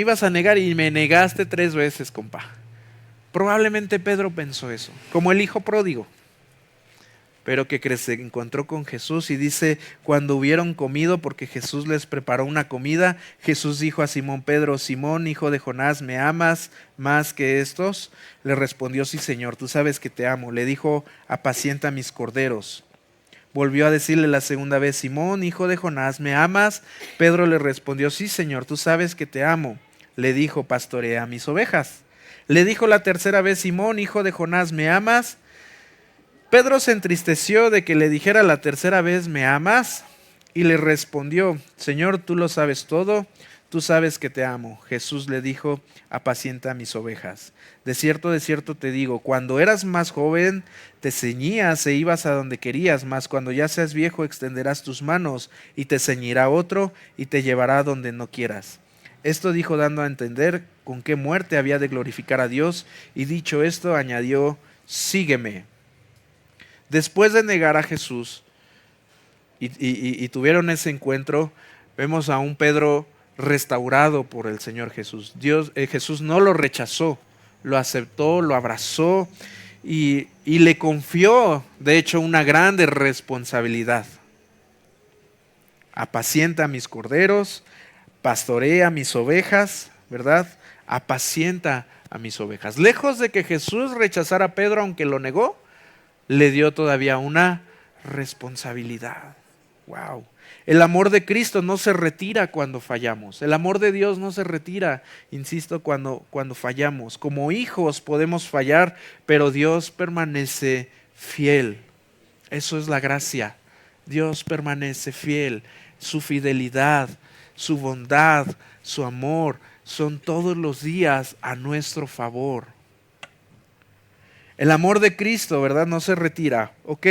ibas a negar y me negaste 3 veces, compa. Probablemente Pedro pensó eso, como el hijo pródigo. Pero que se encontró con Jesús y dice, cuando hubieron comido, porque Jesús les preparó una comida, Jesús dijo a Simón Pedro, Simón, hijo de Jonás, ¿me amas más que estos? Le respondió, sí, Señor, tú sabes que te amo. Le dijo, apacienta mis corderos. Volvió a decirle la segunda vez, Simón, hijo de Jonás, ¿me amas? Pedro le respondió, sí, Señor, tú sabes que te amo. Le dijo, pastorea mis ovejas. Le dijo la tercera vez, Simón, hijo de Jonás, ¿me amas? Pedro se entristeció de que le dijera la tercera vez, ¿me amas? Y le respondió, Señor, tú lo sabes todo, tú sabes que te amo. Jesús le dijo, apacienta mis ovejas. De cierto te digo, cuando eras más joven, te ceñías e ibas a donde querías, mas cuando ya seas viejo, extenderás tus manos y te ceñirá otro y te llevará donde no quieras. Esto dijo dando a entender con qué muerte había de glorificar a Dios, y dicho esto, añadió, sígueme. Después de negar a Jesús, y tuvieron ese encuentro, vemos a un Pedro restaurado por el Señor Jesús. Jesús no lo rechazó, lo aceptó, lo abrazó y le confió, de hecho, una grande responsabilidad. Apacienta a mis corderos, pastorea mis ovejas, ¿verdad? Apacienta a mis ovejas. Lejos de que Jesús rechazara a Pedro, aunque lo negó, le dio todavía una responsabilidad. Wow. El amor de Cristo no se retira cuando fallamos. El amor de Dios no se retira, insisto, cuando fallamos. Como hijos podemos fallar, pero Dios permanece fiel. Eso es la gracia. Dios permanece fiel. Su fidelidad, su bondad, su amor son todos los días a nuestro favor. El amor de Cristo, ¿verdad? No se retira. Ok.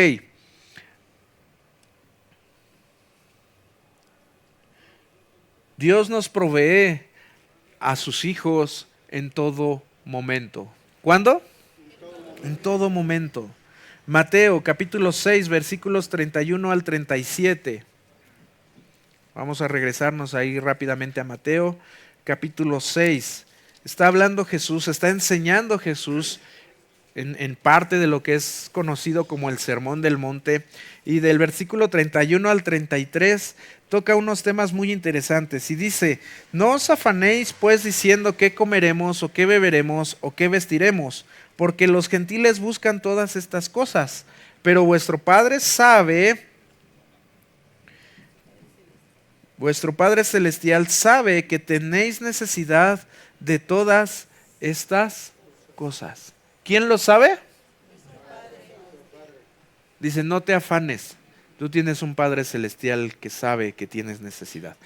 Dios nos provee a sus hijos en todo momento. ¿Cuándo? En todo momento. Mateo capítulo 6, versículos 31 al 37. Vamos a regresarnos ahí rápidamente a Mateo capítulo 6. Está hablando Jesús, está enseñando Jesús en parte de lo que es conocido como el Sermón del Monte. Y del versículo 31 al 33 toca unos temas muy interesantes. Y dice, no os afanéis pues diciendo qué comeremos o qué beberemos o qué vestiremos, porque los gentiles buscan todas estas cosas. Pero vuestro Padre Celestial sabe que tenéis necesidad de todas estas cosas. ¿Quién lo sabe? Dice, no te afanes. Tú tienes un Padre Celestial que sabe que tienes necesidad.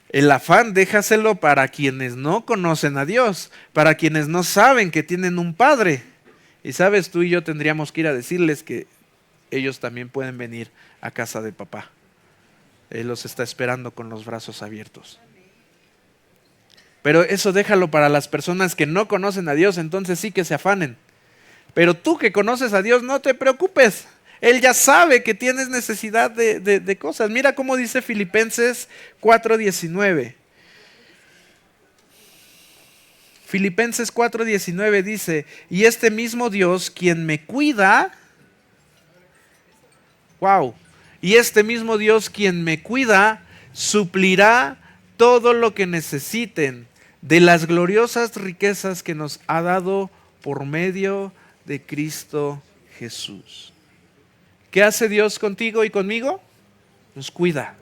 El afán déjaselo para quienes no conocen a Dios, para quienes no saben que tienen un Padre. Y sabes, tú y yo tendríamos que ir a decirles que ellos también pueden venir a casa de papá. Él los está esperando con los brazos abiertos. Pero eso déjalo para las personas que no conocen a Dios, entonces sí que se afanen. Pero tú que conoces a Dios, no te preocupes. Él ya sabe que tienes necesidad de cosas. Mira cómo dice Filipenses 4:19. Filipenses 4:19 dice, y este mismo Dios quien me cuida, wow, y este mismo Dios quien me cuida, suplirá todo lo que necesiten de las gloriosas riquezas que nos ha dado por medio de Cristo Jesús. ¿Qué hace Dios contigo y conmigo? Nos cuida.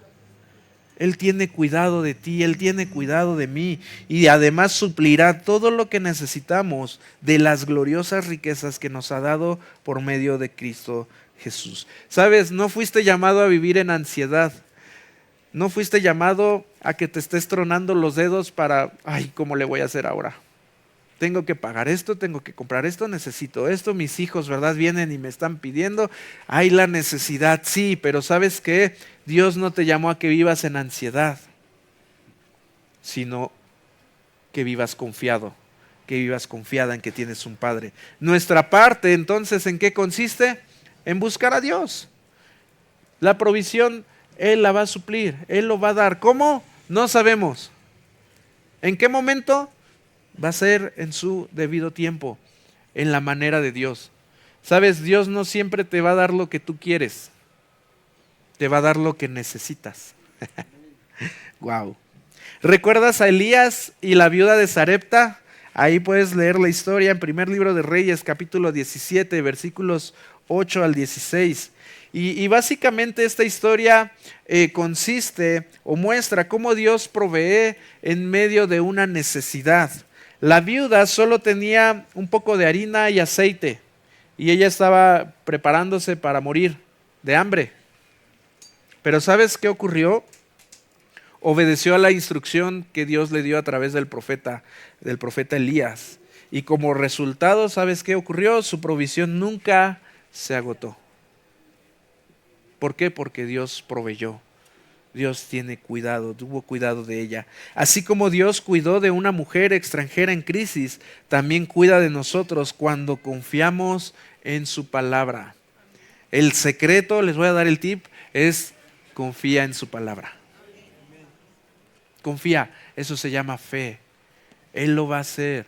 Él tiene cuidado de ti, Él tiene cuidado de mí y además suplirá todo lo que necesitamos de las gloriosas riquezas que nos ha dado por medio de Cristo Jesús. Sabes, no fuiste llamado a vivir en ansiedad. No fuiste llamado a que te estés tronando los dedos para, ay, ¿cómo le voy a hacer ahora? Tengo que pagar esto, tengo que comprar esto, necesito esto, mis hijos, ¿verdad? Vienen y me están pidiendo. Hay la necesidad, sí, pero ¿sabes qué? Dios no te llamó a que vivas en ansiedad, sino que vivas confiado, que vivas confiada en que tienes un Padre. Nuestra parte, entonces, ¿en qué consiste? En buscar a Dios. La provisión Él la va a suplir, Él lo va a dar. ¿Cómo? No sabemos. ¿En qué momento? Va a ser en su debido tiempo, en la manera de Dios. Sabes, Dios no siempre te va a dar lo que tú quieres, te va a dar lo que necesitas. Wow. ¿Recuerdas a Elías y la viuda de Sarepta? Ahí puedes leer la historia en primer libro de Reyes, capítulo 17, versículos 8 al 16. Y básicamente esta historia consiste o muestra cómo Dios provee en medio de una necesidad. La viuda solo tenía un poco de harina y aceite y ella estaba preparándose para morir de hambre. Pero ¿sabes qué ocurrió? Obedeció a la instrucción que Dios le dio a través del profeta Elías. Y como resultado, ¿sabes qué ocurrió? Su provisión nunca se agotó. ¿Por qué? Porque Dios proveyó. Dios tiene cuidado, tuvo cuidado de ella. Así como Dios cuidó de una mujer extranjera en crisis, también cuida de nosotros cuando confiamos en su palabra. El secreto, les voy a dar el tip, es confía en su palabra. Confía, eso se llama fe. Él lo va a hacer.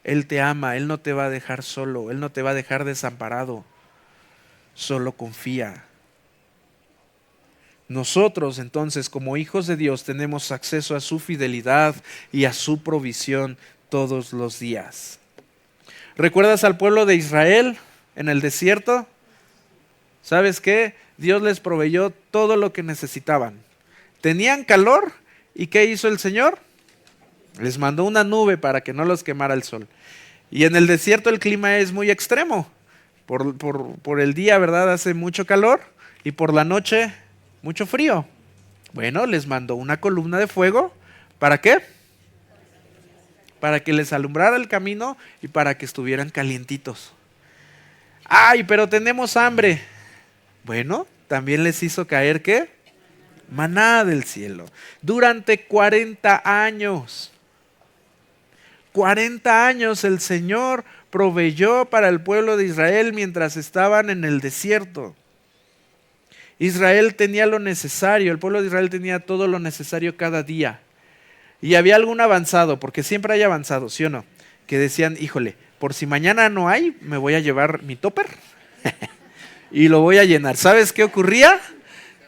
Él te ama, Él no te va a dejar solo, Él no te va a dejar desamparado. Solo confía. Nosotros entonces, como hijos de Dios, tenemos acceso a su fidelidad y a su provisión todos los días. ¿Recuerdas al pueblo de Israel en el desierto? ¿Sabes qué? Dios les proveyó todo lo que necesitaban. Tenían calor, ¿y qué hizo el Señor? Les mandó una nube para que no los quemara el sol. Y en el desierto el clima es muy extremo. Por el día, ¿verdad? Hace mucho calor y por la noche mucho frío. Bueno, les mandó una columna de fuego. ¿Para qué? Para que les alumbrara el camino y para que estuvieran calientitos. ¡Ay, pero tenemos hambre! Bueno, también les hizo caer ¿qué? Maná del cielo. Durante 40 años. 40 años el Señor proveyó para el pueblo de Israel mientras estaban en el desierto. Israel tenía lo necesario, el pueblo de Israel tenía todo lo necesario cada día. Y había algún avanzado, porque siempre hay avanzados, ¿sí o no? Que decían, híjole, por si mañana no hay, me voy a llevar mi topper y lo voy a llenar. ¿Sabes qué ocurría?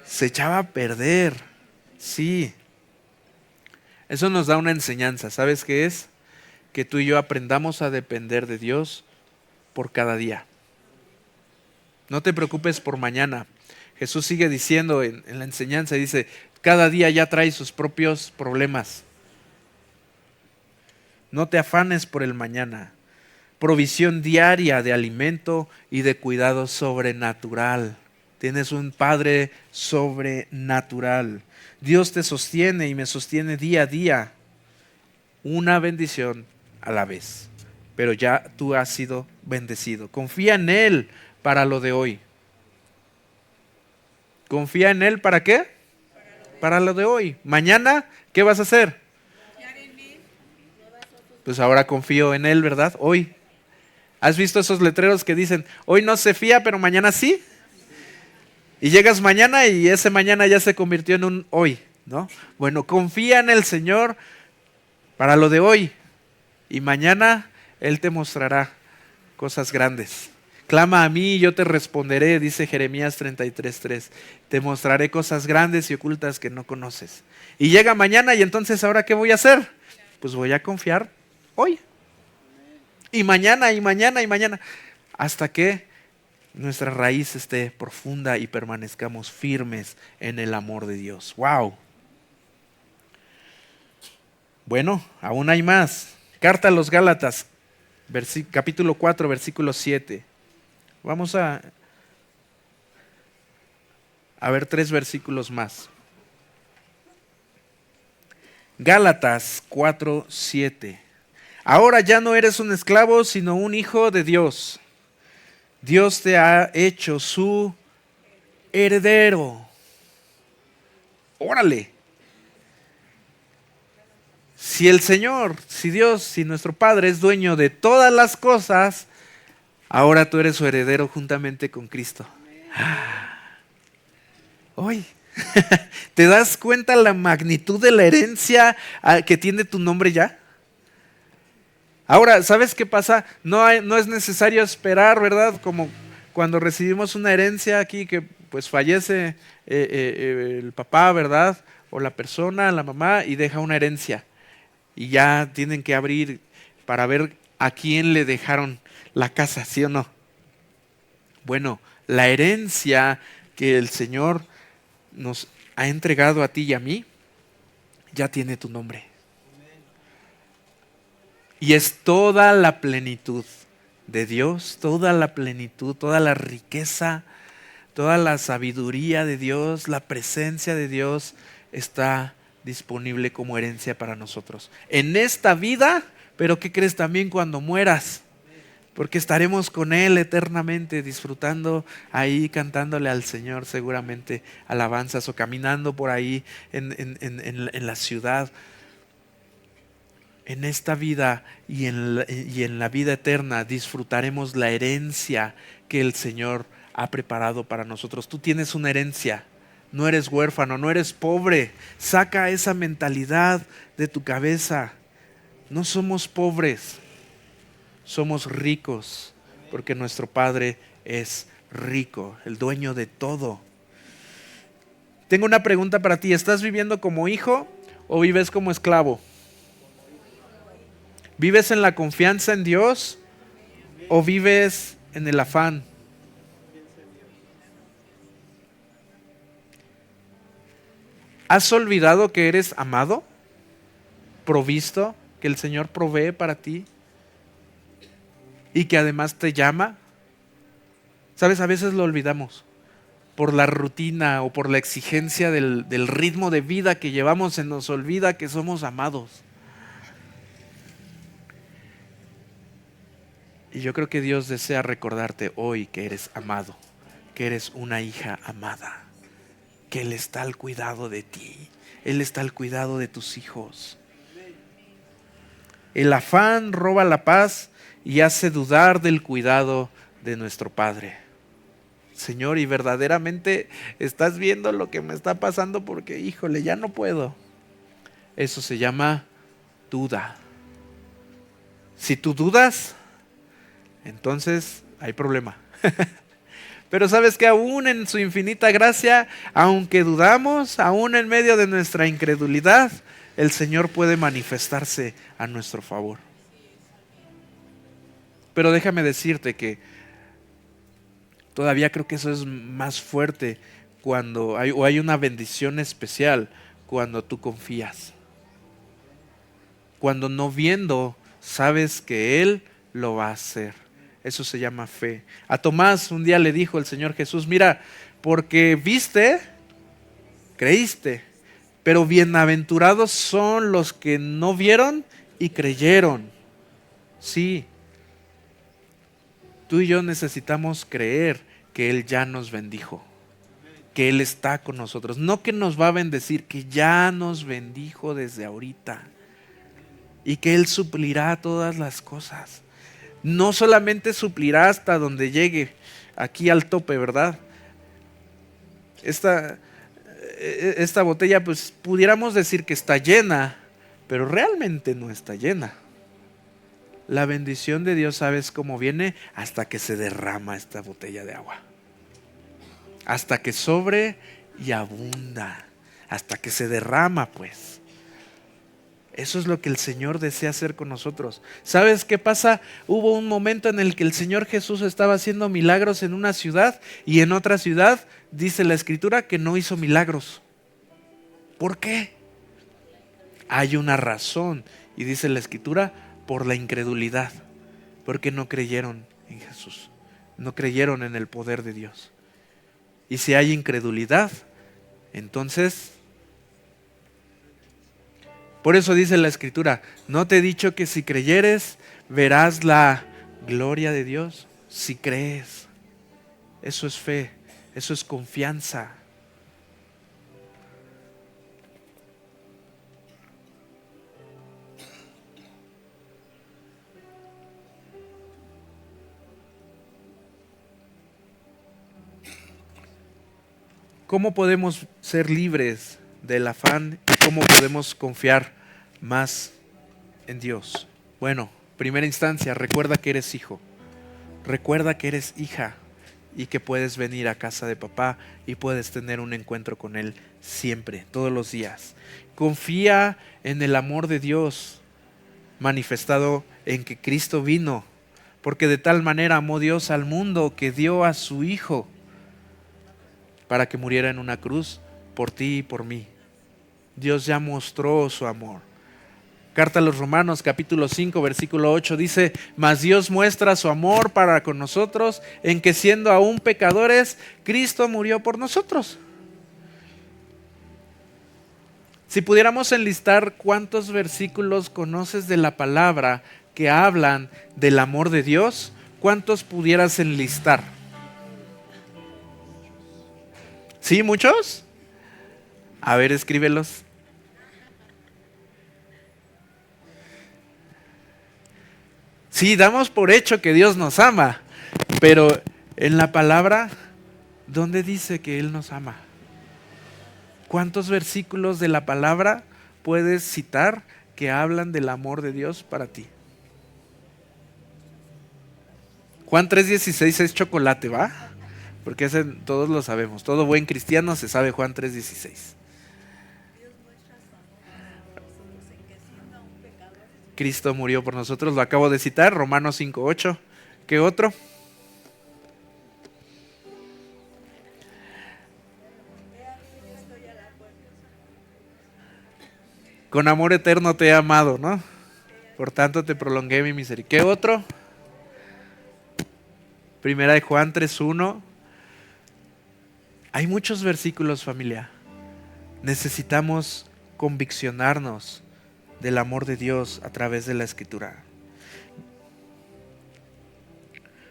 Se echaba a perder. Sí. Eso nos da una enseñanza. ¿Sabes qué es? Que tú y yo aprendamos a depender de Dios por cada día. No te preocupes por mañana. Jesús sigue diciendo en la enseñanza, dice, cada día ya trae sus propios problemas. No te afanes por el mañana. Provisión diaria de alimento y de cuidado sobrenatural. Tienes un Padre sobrenatural. Dios te sostiene y me sostiene día a día. Una bendición a la vez. Pero ya tú has sido bendecido. Confía en Él para lo de hoy. Confía en Él ¿para qué? Para lo de hoy. Mañana, ¿qué vas a hacer? Pues ahora confío en Él, ¿verdad? Hoy. ¿Has visto esos letreros que dicen, hoy no se fía, pero mañana sí? Y llegas mañana y ese mañana ya se convirtió en un hoy, ¿no? Bueno, confía en el Señor para lo de hoy. Y mañana Él te mostrará cosas grandes. Clama a mí y yo te responderé, dice Jeremías 33:3. Te mostraré cosas grandes y ocultas que no conoces. Y llega mañana y entonces ¿ahora qué voy a hacer? Pues voy a confiar hoy. Y mañana, y mañana, y mañana. Hasta que nuestra raíz esté profunda y permanezcamos firmes en el amor de Dios. ¡Wow! Bueno, aún hay más. Carta a los Gálatas, capítulo 4, versículo 7. Vamos a ver 3 versículos más. Gálatas 4, 7. Ahora ya no eres un esclavo, sino un hijo de Dios. Dios te ha hecho su heredero. Órale. Si el Señor, si Dios, si nuestro Padre es dueño de todas las cosas, ahora tú eres su heredero juntamente con Cristo. Hoy, ¿te das cuenta la magnitud de la herencia que tiene tu nombre ya? Ahora, ¿sabes qué pasa? No es necesario esperar, ¿verdad? Como cuando recibimos una herencia aquí que pues fallece el papá, ¿verdad? O la persona, la mamá, y deja una herencia. Y ya tienen que abrir para ver a quién le dejaron la casa, ¿sí o no? Bueno, la herencia que el Señor nos ha entregado a ti y a mí, ya tiene tu nombre. Y es toda la plenitud de Dios, toda la plenitud, toda la riqueza, toda la sabiduría de Dios, la presencia de Dios está disponible como herencia para nosotros. En esta vida, pero ¿qué crees también cuando mueras? Porque estaremos con Él eternamente, disfrutando ahí, cantándole al Señor seguramente alabanzas o caminando por ahí en la ciudad. En esta vida y en la vida eterna disfrutaremos la herencia que el Señor ha preparado para nosotros. Tú tienes una herencia. no eres huérfano, no eres pobre. Saca esa mentalidad de tu cabeza. No somos pobres, somos ricos, porque nuestro Padre es rico, el dueño de todo. Tengo una pregunta para ti. ¿Estás viviendo como hijo o vives como esclavo? ¿Vives en la confianza en Dios o vives en el afán? ¿Has olvidado que eres amado, provisto, que el Señor provee para ti y que además te llama? Sabes, a veces lo olvidamos por la rutina o por la exigencia del ritmo de vida que llevamos. Se nos olvida que somos amados. Y yo creo que Dios desea recordarte hoy que eres amado, que eres una hija amada, que Él está al cuidado de ti, Él está al cuidado de tus hijos. El afán roba la paz y hace dudar del cuidado de nuestro Padre. Señor, y verdaderamente estás viendo lo que me está pasando porque, híjole, ya no puedo. Eso se llama duda. Si tú dudas, entonces hay problema. Pero sabes que aún en su infinita gracia, aunque dudamos, aún en medio de nuestra incredulidad, el Señor puede manifestarse a nuestro favor. Pero déjame decirte que todavía creo que eso es más fuerte cuando hay una bendición especial cuando tú confías. Cuando no viendo, sabes que Él lo va a hacer. Eso se llama fe. A Tomás un día le dijo el Señor Jesús, mira, porque viste, creíste, pero bienaventurados son los que no vieron y creyeron. Sí, tú y yo necesitamos creer que Él ya nos bendijo, que Él está con nosotros, no que nos va a bendecir, que ya nos bendijo desde ahorita y que Él suplirá todas las cosas. No solamente suplirá hasta donde llegue, aquí al tope, ¿verdad? Esta botella, pues pudiéramos decir que está llena, pero realmente no está llena. La bendición de Dios, ¿sabes cómo viene? Hasta que se derrama esta botella de agua. Hasta que sobre y abunda. Hasta que se derrama, pues. Eso es lo que el Señor desea hacer con nosotros. ¿Sabes qué pasa? Hubo un momento en el que el Señor Jesús estaba haciendo milagros en una ciudad y en otra ciudad dice la Escritura que no hizo milagros. ¿Por qué? Hay una razón y dice la Escritura, por la incredulidad, porque no creyeron en Jesús, no creyeron en el poder de Dios. Y si hay incredulidad, entonces, por eso dice la Escritura, ¿no te he dicho que si creyeres verás la gloria de Dios? Si crees, eso es fe, eso es confianza. ¿Cómo podemos ser libres del afán y cómo podemos confiar más en Dios? Bueno, primera instancia, recuerda que eres hijo, recuerda que eres hija y que puedes venir a casa de papá y puedes tener un encuentro con Él siempre, todos los días. Confía en el amor de Dios manifestado en que Cristo vino, porque de tal manera amó Dios al mundo que dio a su Hijo para que muriera en una cruz por ti y por mí. Dios ya mostró su amor. Carta a los Romanos capítulo 5 versículo 8 dice, mas Dios muestra su amor para con nosotros en que siendo aún pecadores, Cristo murió por nosotros. Si pudiéramos enlistar cuántos versículos conoces de la palabra que hablan del amor de Dios, ¿cuántos pudieras enlistar? ¿Sí, muchos? A ver, escríbelos. Sí, damos por hecho que Dios nos ama, pero en la palabra, ¿dónde dice que Él nos ama? ¿Cuántos versículos de la palabra puedes citar que hablan del amor de Dios para ti? Juan 3:16 es chocolate, ¿va? Porque ese todos lo sabemos. Todo buen cristiano se sabe Juan 3:16. Cristo murió por nosotros, lo acabo de citar, Romanos 5:8. ¿Qué otro? Con amor eterno te he amado, ¿no? Por tanto te prolongué mi misericordia. ¿Qué otro? Primera de Juan 3:1. Hay muchos versículos, familia. Necesitamos conviccionarnos del amor de Dios a través de la Escritura.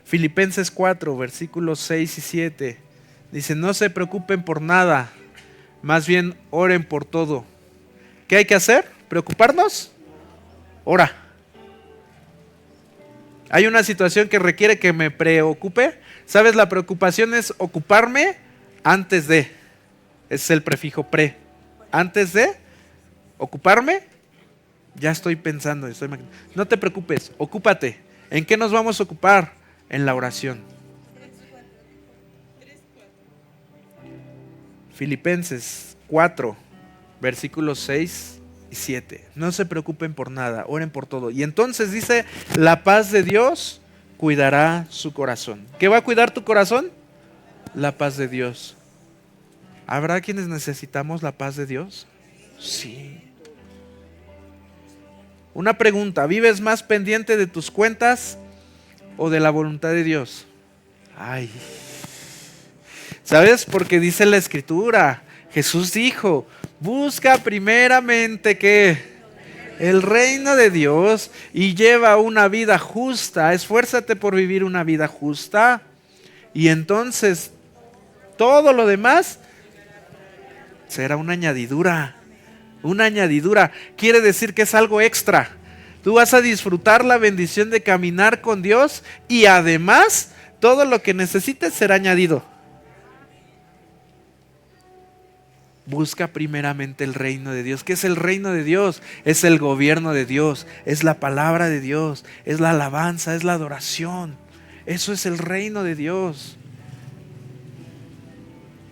Filipenses 4, versículos 6 y 7. Dice, no se preocupen por nada, más bien oren por todo. ¿Qué hay que hacer? ¿Preocuparnos? Ora. Hay una situación que requiere que me preocupe. ¿Sabes? La preocupación es ocuparme antes de. Es el prefijo pre. Antes de ocuparme, ya estoy pensando. No te preocupes, ocúpate. ¿En qué nos vamos a ocupar? En la oración. Filipenses 4, versículos 6 y 7. No se preocupen por nada, oren por todo. Y entonces dice, la paz de Dios cuidará su corazón. ¿Qué va a cuidar tu corazón? La paz de Dios. ¿Habrá quienes necesitamos la paz de Dios? Sí. Una pregunta, ¿vives más pendiente de tus cuentas o de la voluntad de Dios? Ay. ¿Sabes? Porque dice la Escritura, Jesús dijo, busca primeramente ¿qué? El reino de Dios y lleva una vida justa. Esfuérzate por vivir una vida justa. Y entonces todo lo demás será una añadidura. Una añadidura. Quiere decir que es algo extra. Tú vas a disfrutar la bendición de caminar con Dios y además todo lo que necesites será añadido. Busca primeramente el reino de Dios. ¿Qué es el reino de Dios? Es el gobierno de Dios, es la palabra de Dios, es la alabanza, es la adoración. Eso es el reino de Dios.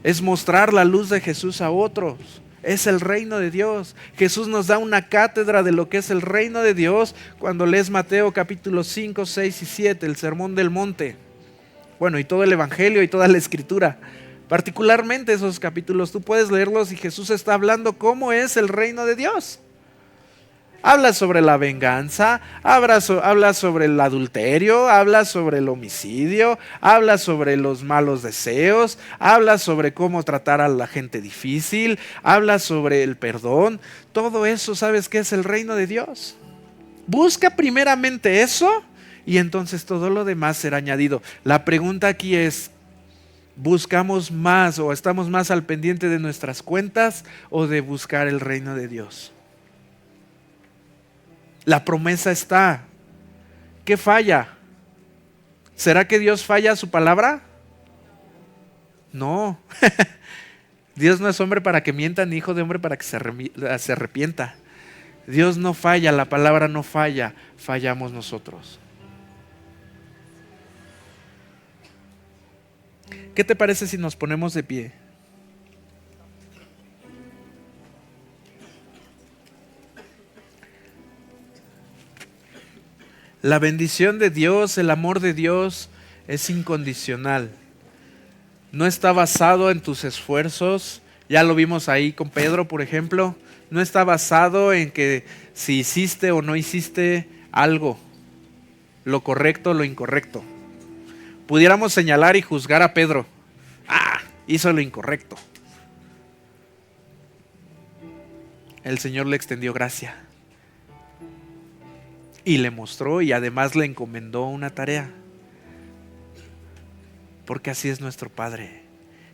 Es mostrar la luz de Jesús a otros. Es el reino de Dios. Jesús nos da una cátedra de lo que es el reino de Dios cuando lees Mateo capítulo 5, 6 y 7, el sermón del monte. Bueno, y todo el evangelio y toda la escritura. Particularmente esos capítulos, tú puedes leerlos y Jesús está hablando cómo es el reino de Dios. Habla sobre la venganza, habla sobre el adulterio, habla sobre el homicidio, habla sobre los malos deseos, habla sobre cómo tratar a la gente difícil, habla sobre el perdón. Todo eso, ¿sabes qué es el reino de Dios? Busca primeramente eso y entonces todo lo demás será añadido. La pregunta aquí es, ¿buscamos más o estamos más al pendiente de nuestras cuentas o de buscar el reino de Dios? La promesa está. ¿Qué falla? ¿Será que Dios falla a su palabra? No. Dios no es hombre para que mienta, ni hijo de hombre para que se arrepienta. Dios no falla, la palabra no falla, fallamos nosotros. ¿Qué te parece si nos ponemos de pie? La bendición de Dios, el amor de Dios es incondicional. No está basado en tus esfuerzos. Ya lo vimos ahí con Pedro, por ejemplo. No está basado en que si hiciste o no hiciste algo, lo correcto o lo incorrecto. Pudiéramos señalar y juzgar a Pedro. Hizo lo incorrecto. El Señor le extendió gracia. Y le mostró y además le encomendó una tarea. Porque así es nuestro Padre.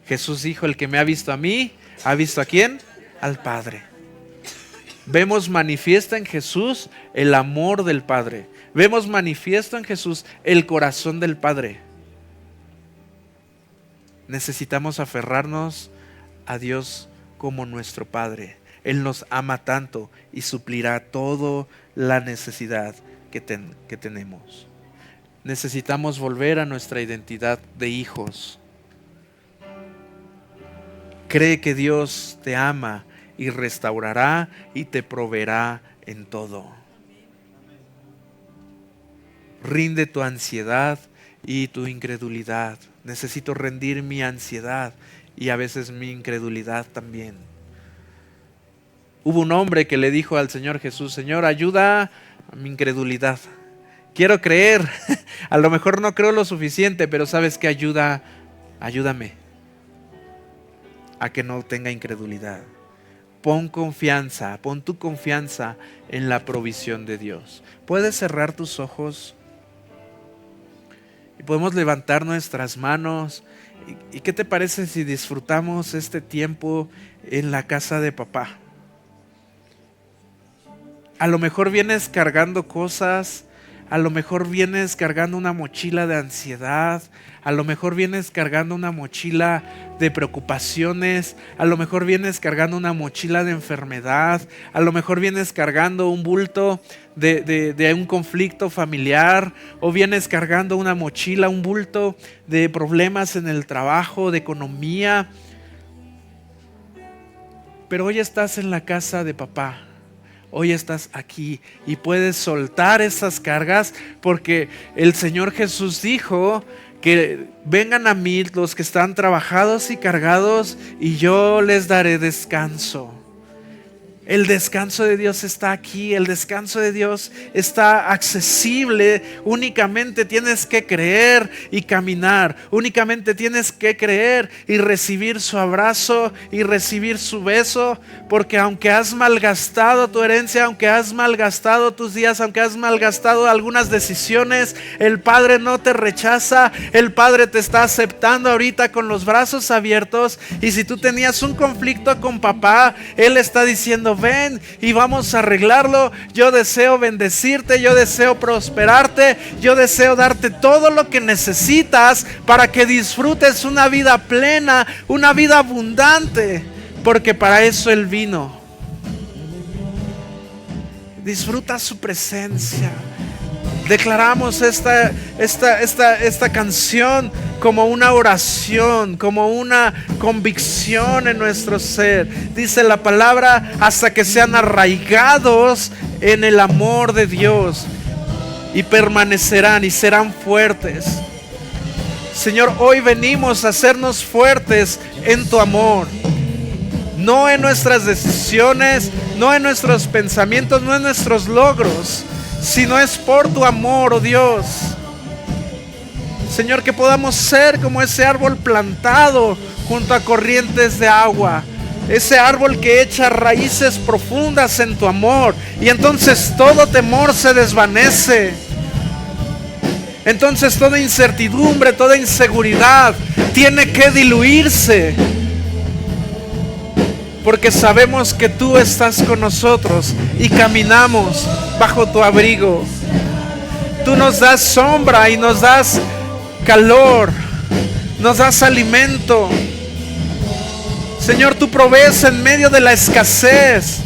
Jesús dijo, el que me ha visto a mí, ¿ha visto a quién? Al Padre. Vemos manifiesto en Jesús el amor del Padre. Vemos manifiesto en Jesús el corazón del Padre. Necesitamos aferrarnos a Dios como nuestro Padre. Él nos ama tanto y suplirá toda la necesidad que tenemos. Necesitamos volver a nuestra identidad de hijos. Cree que Dios te ama y restaurará y te proveerá en todo. Rinde tu ansiedad y tu incredulidad. Necesito rendir mi ansiedad y a veces mi incredulidad también. Hubo un hombre que le dijo al Señor Jesús: Señor, ayuda a mi incredulidad. Quiero creer, a lo mejor no creo lo suficiente, pero ¿sabes qué? Ayúdame a que no tenga incredulidad. Pon tu confianza en la provisión de Dios. ¿Puedes cerrar tus ojos? Y podemos levantar nuestras manos. ¿Y qué te parece si disfrutamos este tiempo en la casa de papá? A lo mejor vienes cargando cosas, a lo mejor vienes cargando una mochila de ansiedad, a lo mejor vienes cargando una mochila de preocupaciones, a lo mejor vienes cargando una mochila de enfermedad, a lo mejor vienes cargando un bulto de un conflicto familiar, o vienes cargando una mochila, un bulto de problemas en el trabajo, de economía. Pero hoy estás en la casa de papá. Hoy estás aquí y puedes soltar esas cargas, porque el Señor Jesús dijo que vengan a mí los que están trabajados y cargados y yo les daré descanso. El descanso de Dios está aquí, el descanso de Dios está accesible. Únicamente tienes que creer y caminar. Únicamente tienes que creer y recibir su abrazo y recibir su beso. Porque aunque has malgastado tu herencia, aunque has malgastado tus días, aunque has malgastado algunas decisiones, el Padre no te rechaza. El Padre te está aceptando ahorita con los brazos abiertos. Y si tú tenías un conflicto con papá, Él está diciendo: ven y vamos a arreglarlo. Yo deseo bendecirte, yo deseo prosperarte, yo deseo darte todo lo que necesitas para que disfrutes una vida plena, una vida abundante, porque para eso Él vino. Disfruta su presencia. Declaramos esta canción como una oración, como una convicción en nuestro ser. Dice la palabra: hasta que sean arraigados en el amor de Dios, y permanecerán y serán fuertes. Señor, hoy venimos a hacernos fuertes en tu amor. No en nuestras decisiones, no en nuestros pensamientos, no en nuestros logros, sino es por tu amor, oh Dios. Señor, que podamos ser como ese árbol plantado junto a corrientes de agua, ese árbol que echa raíces profundas en tu amor, y entonces todo temor se desvanece. Entonces toda incertidumbre, toda inseguridad tiene que diluirse, porque sabemos que tú estás con nosotros y caminamos bajo tu abrigo. Tú nos das sombra y nos das calor, nos das alimento. Señor, tú provees en medio de la escasez.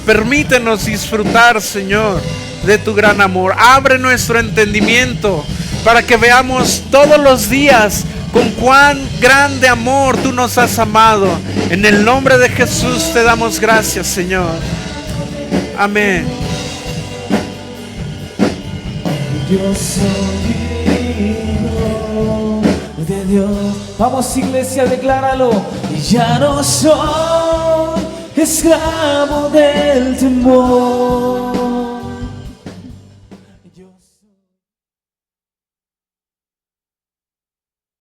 Permítenos disfrutar, Señor, de tu gran amor. Abre nuestro entendimiento para que veamos todos los días con cuán grande amor tú nos has amado. En el nombre de Jesús te damos gracias, Señor. Amén.
Yo soy hijo de Dios. Vamos, iglesia, decláralo. Y ya no soy esclavo del temor.